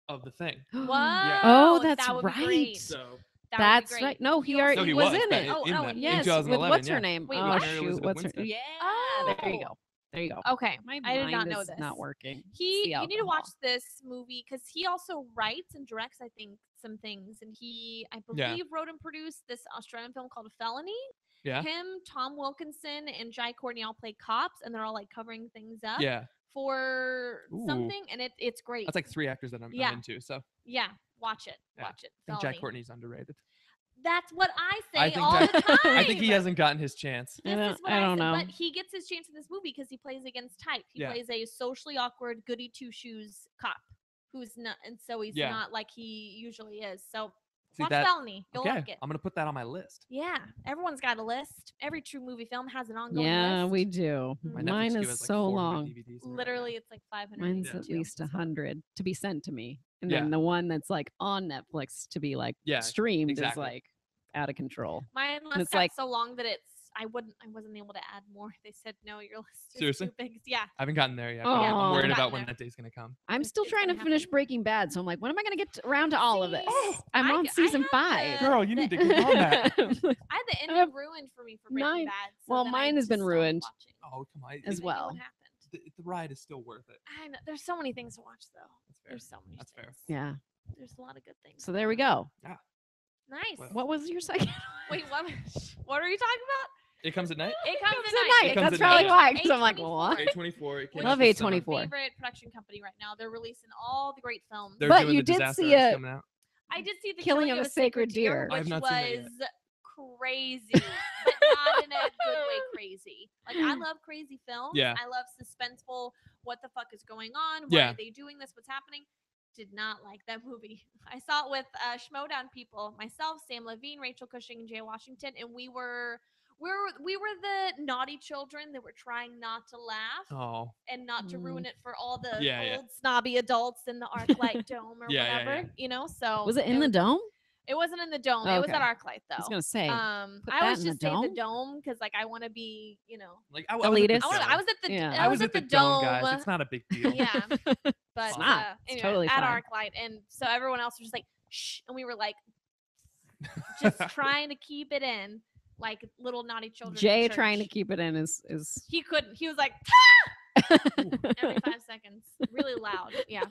of The Thing. Wow. Oh, that's that would be right. great. So That would be That's great. right. No, he already no, he was was in that- it. Oh, in oh, that, in Yes, with 2011. what's yeah. her name? Wait, oh what? Mary shoot, Elizabeth what's her? Winstead. Yeah, Oh. there you go. There you go. Okay. My I did not mind know is this. not working. It's You the need to watch alcohol. this movie because he also writes and directs, I think, some things. And he, I Yeah. believe, wrote and produced this Australian film called Felony. Yeah. Him, Tom Wilkinson, and Jai Courtney all play cops, and they're all like covering things up Yeah. for Ooh. something, and it's great. That's like 3 actors that I'm Yeah. into. So yeah, watch it. Yeah. Watch it. I think Felony. Jack Courtney's underrated. That's what I say I think all Jack- the time. I think he hasn't gotten his chance. I This don't- is what I I, don't said, know. but he gets his chance in this movie because he plays against type. He Yeah. plays a socially awkward, goody two shoes cop who's not, and so he's Yeah. not like he usually is. So See watch that? Felony, you'll Okay, like it. I'm gonna put that on my list. Yeah, everyone's got a list. Every true movie film has an ongoing Yeah, list. we do. My Netflix Mine queue is has, like, so 400 long. DVDs in it right now. Literally, it's like 500. Mine's Yeah. at least 100 to be sent to me, and Yeah. then the one that's like on Netflix to be like Yeah, streamed exactly. is like out of control. My list it's got like- so long that I wasn't able to add more. They said no, your list is Seriously? too big. Yeah, I haven't gotten there yet. But Yeah, I'm I've worried gotten about when there. that day's gonna come. I'm It's- still it's trying to gonna finish happen. Breaking Bad, so I'm like, when am I gonna get around to all of this? See, I'm I on g- I season have 5. the- Girl, you need to get on that. I had the ending have ruined for me for Breaking 9 Bad. So well, then I mine has been just stopped ruined. watching. Oh come on. As I knew well. What happened? The ride is still worth it. I know. There's so many things to watch though. That's fair. There's so many. That's fair. things. Yeah. There's a lot of good things. So there we go. Nice. Well- What was your second? Wait, what? What are you talking about? It comes at night. It comes Comes at at night. night. It comes That's at probably night. why. 'Cause I'm like, what? A24. It came Which out Love this is my summer. A24. favorite production company right now. They're releasing all the great films. They're But doing you the did Disaster see Artist a- coming out. I did see the Killing of a Sacred Deer. I have which not seen that yet. was crazy, but not in a good way. Crazy. Like I love crazy films. Yeah. I love suspenseful. What the fuck is going on? Why Yeah. are they doing this? What's happening? Did not like that movie. I saw it with Schmodown people, myself, Sam Levine, Rachel Cushing, and Jay Washington, and we were the naughty children that were trying not to laugh Oh. and not to ruin it for all the Yeah, yeah. old snobby adults in the ArcLight Dome or Yeah, yeah, whatever, yeah. you know. So Was it in the dome? It wasn't in the dome. It was at Okay. ArcLight though. I was gonna say. I put always that in just the say the dome? dome because like I want to be, you know. Like I was at the Elitist. dome. I was at the Yeah. I was at the dome, guys. It's not a big deal. yeah, but It's not. It's anyway, totally at fine. ArcLight, and so everyone else was just like shh, and we were like just trying to keep it in, like little naughty children. in Jay trying to church. keep it in is He couldn't. He was like every 5 seconds, really loud. Yeah.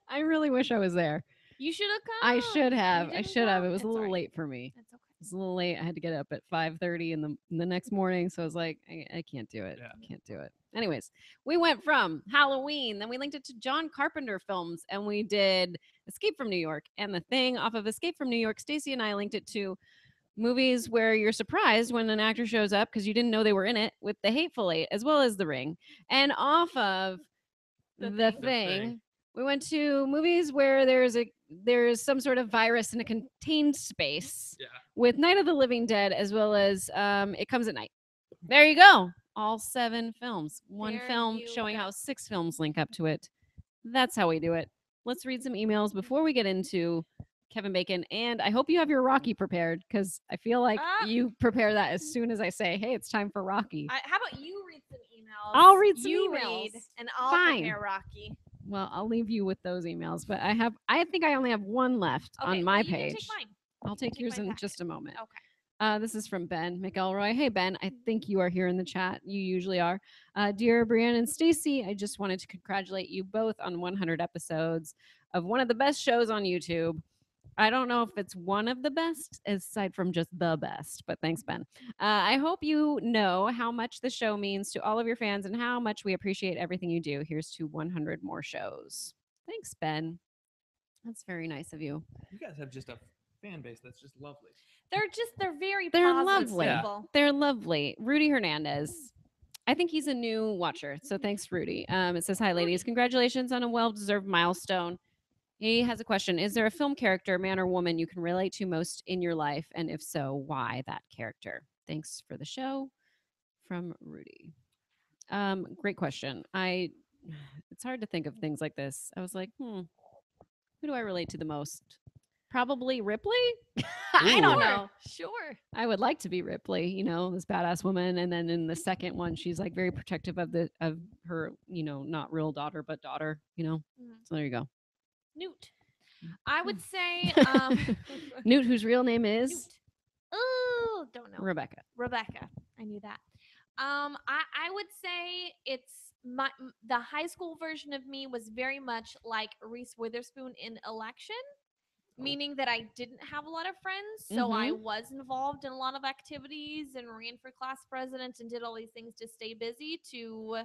I really wish I was there. You should have come. I should have. You I didn't should have. come? It was a It's little alright. late for me. It's okay. It was a little late. I had to get up at 5:30 in the next morning, so I was like, I can't do it. Yeah. I can't do it. Anyways, we went from Halloween, then we linked it to John Carpenter films, and we did Escape from New York. And the thing off of Escape from New York, Stacy and I linked it to movies where you're surprised when an actor shows up because you didn't know they were in it, with The Hateful Eight as well as The Ring. And off of The The Thing. Thing, we went to movies where there's some sort of virus in a contained space Yeah. with Night of the Living Dead as well as It Comes at Night. There you go. All 7 films. One There film you showing go. how 6 films link up to it. That's how we do it. Let's read some emails before we get into Kevin Bacon. And I hope you have your Rocky prepared because I feel like you prepare that as soon as I say, hey, it's time for Rocky. How about you read some emails? I'll read some you emails. read, and I'll Fine. prepare Rocky. Well, I'll leave you with those emails, but I think I only have one left Okay, on my well, you can page. take mine. I'll take take yours my in packet. just a moment. Okay. This is from Ben McElroy. Hey, Ben, I think you are here in the chat. You usually are. Dear Brianne and Stacy, I just wanted to congratulate you both on 100 episodes of one of the best shows on YouTube. I don't know if it's one of the best, aside from just the best, but thanks, Ben. I hope you know how much the show means to all of your fans and how much we appreciate everything you do. Here's to 100 more shows. Thanks, Ben. That's very nice of you. You guys have just a fan base that's just lovely. They're very They're positive lovely. people. They're lovely. Rudy Hernandez. I think he's a new watcher. So thanks, Rudy. It says, hi, ladies. Congratulations on a well-deserved milestone. He has a question. Is there a film character, man or woman, you can relate to most in your life? And if so, why that character? Thanks for the show. From Rudy. Great question. It's hard to think of things like this. I was like, who do I relate to the most? Probably Ripley? I don't Ooh. know. Sure. I would like to be Ripley, you know, this badass woman. And then in the second one, she's like very protective of her, you know, not real daughter, but daughter, you know. Mhm. So there you go. Newt. I would say Newt, whose real name is Newt. Oh, don't know. Rebecca. Rebecca. I knew that. I would say it's the high school version of me was very much like Reese Witherspoon in Election, meaning that I didn't have a lot of friends, so I was involved in a lot of activities and ran for class president and did all these things to stay busy to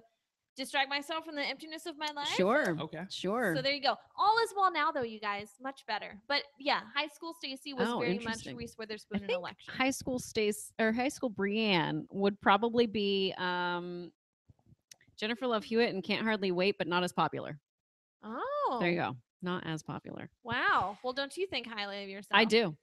distract myself from the emptiness of my life. Sure. Okay. Sure. So there you go. All is well now, though, you guys. Much better. But yeah, high school Stacy was Oh, very much interesting. Reese I Witherspoon in think Election. high school Brienne would probably be Jennifer Love Hewitt and Can't Hardly Wait, but not as popular. Oh, There you go. Not as popular. Wow. Well, don't you think highly of yourself? I do.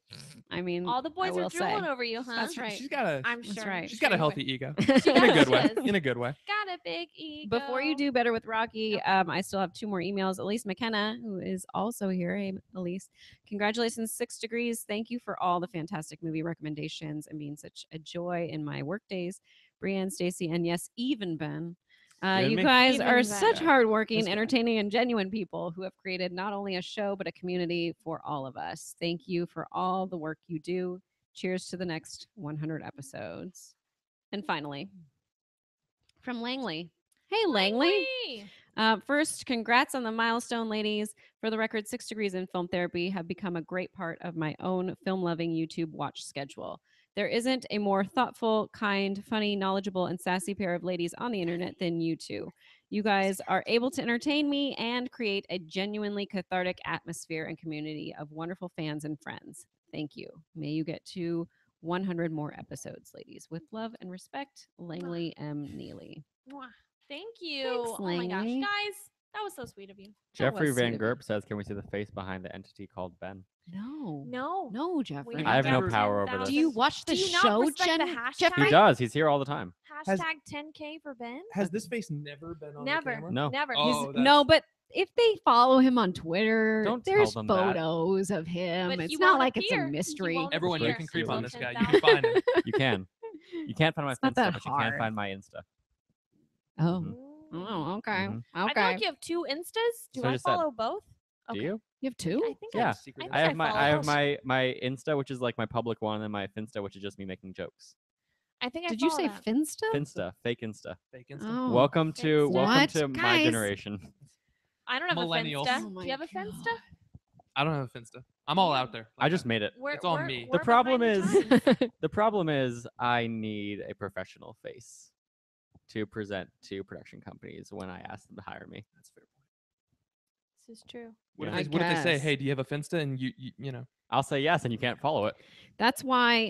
I mean, All the I boys are will say. drooling over you, huh? That's right. She's got a I'm That's sure. right. she's got a Sure. healthy ego. She In a does, good she way. does. In a good way. Got a big ego. Before you do better with Rocky, I still have 2 more emails. Elise McKenna, who is also here. Hey, Elise. Congratulations, 6 Degrees. Thank you for all the fantastic movie recommendations and being such a joy in my work days. Brianne, Stacy, and yes, even Ben. Even You me. guys Even are Ben. such Yeah. hardworking, This guy. entertaining, and genuine people who have created not only a show, but a community for all of us. Thank you for all the work you do. Cheers to the next 100 episodes. And finally, from Langley. Hey, Langley. First, congrats on the milestone, ladies. For the record, 6 Degrees in Film Therapy have become a great part of my own film-loving YouTube watch schedule. There isn't a more thoughtful, kind, funny, knowledgeable, and sassy pair of ladies on the internet than you two. You guys are able to entertain me and create a genuinely cathartic atmosphere and community of wonderful fans and friends. Thank you. May you get to 100 more episodes, ladies. With love and respect, Langley M. Neely. Mwah. Thank you. Thanks, Oh my gosh, Langley. guys, that was so sweet of you. Jeffrey was sweet Van of you. Gerp says, "Can we see the face behind the entity called Ben?" No. No. Jeffrey. We I have no got power over 10,000. this. Do you watch the Do you not show, respect the hashtag? Jeffrey? He does. He's here all the time. Has- Hashtag 10K for Ben? Has this face never been on Never. the camera? No. Never. Oh, No, but if they follow him on Twitter, Don't tell there's them that. photos of him. But It's he not won't like it's appear. a He mystery. won't Everyone, you appear. can creep He on won't this guy. You 10,000. can find him. You can. You can't find my It's not Finsta, that but you hard. can find my Insta. Oh, Mhm. oh, okay, Mhm. I feel okay. like you have 2 Instas. Do So I I just said- follow both? Do Okay. you? You have 2? I think Yeah. I, Secret think I have follow both. my Insta, which is like my public one, and my Finsta, which is just me making jokes. I think I Did you follow say that. Finsta? Finsta, fake Insta. Fake Insta. Oh, Welcome to Finsta. welcome What? to my Guys. generation. I don't have Millennials. a Finsta. Oh Do my you have a Finsta? God. I don't have a Finsta. I'm all out there. I just made it. It's all me. we're The problem behind is, the times. the problem is, I need a professional face to present to production companies when I ask them to hire me. That's a fair point. This is true. What if, I what if they say, guess. "Hey, do you have a Finsta?" And you know, I'll say yes, and you can't follow it. That's why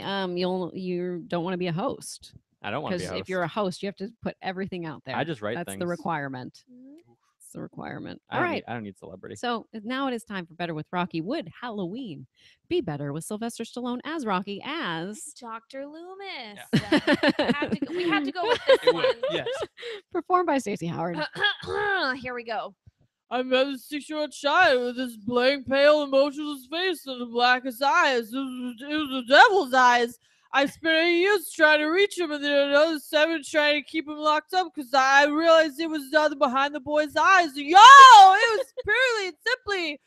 you don't want to be a host, I don't want to be because a host. if you're a host, you have to put everything out there. I just write That's things. the requirement. Mhm. It's the requirement. I All don't right. Need, I don't need celebrity. So now it is time for Better with Rocky. Would Halloween be better with Sylvester Stallone as Rocky as Dr. Loomis. performed We had to go with this it would. one. Yes. by Stacey Howard? Here we go. I met a 6-year-old child with this blank, pale, emotionless face and the blackest eyes. It was the devil's eyes. I spent 8 years trying to reach him, and then another 7 trying to keep him locked up because I realized it was nothing behind the boy's eyes. Yo, it was purely and simply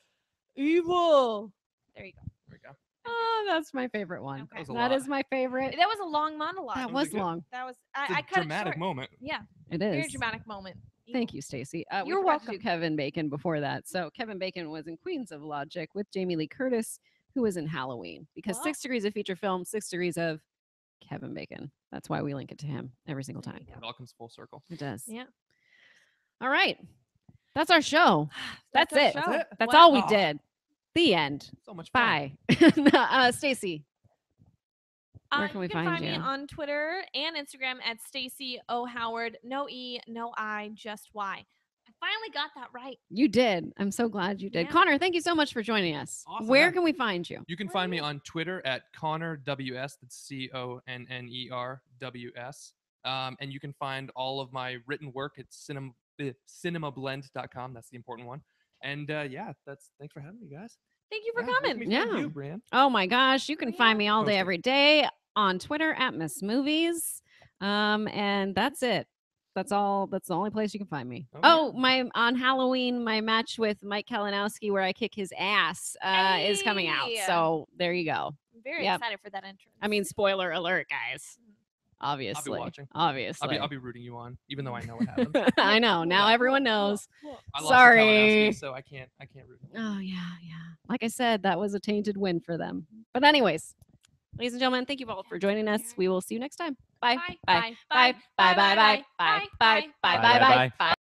evil. There you go. There we go. Oh, that's my favorite one. Okay. That was a That lot. is my favorite. That was a long monologue. That was was a good- long. That was It's I a cut it dramatic short. moment. Yeah, It very is. dramatic moment. Thank you, Stacey. We You're forgot to do welcome. Kevin Bacon before that. So Kevin Bacon was in Queens of Logic with Jamie Lee Curtis, who was in Halloween. Because Well. 6 Degrees of feature film, 6 Degrees of Kevin Bacon. That's why we link it to him every single There time. you It go. all comes full circle. It does. Yeah. All right. That's our show. That's our it. show. That's Wow. all we Oh. did. The end. So much fun. Bye. Stacey. Where can we you can find find me you? on Twitter and Instagram at Stacey O Howard. No E, no I, just Y. I finally got that right. You did. I'm so glad you did. Yeah. Connor, thank you so much for joining us. Awesome. Where Yeah. can we find you? You can Where find are me you? on Twitter at Connor WS. That's CONNERWS. And you can find all of my written work at cinemablend.com. That's the important one. And yeah, thanks for having me, guys. Thank you for Yeah, where can coming. we find Yeah. You, Brian. Oh my gosh, you can Yeah. find me all day, Post it. every day on Twitter at Miss Movies. And that's it. That's all. That's the only place you can find me. Oh, Oh, my on Halloween, my match with Mike Kalinowski, where I kick his ass, is coming out. Hey! So there you go. I'm very Yep. excited for that entrance. I mean, spoiler alert, guys. Obviously, watching. Obviously, I'll be rooting you on, even though I know what happens. I know. Now Yeah. everyone knows. I lost to Sorry. Kalinowski, so I can't root. him. Oh yeah, yeah. Like I said, that was a tainted win for them. But anyways, ladies and gentlemen, thank you all for joining us. We will see you next time. Bye. Bye. Bye. Bye. Bye. Bye. Bye. Bye. Bye. Bye. Bye. Bye. Bye. Bye.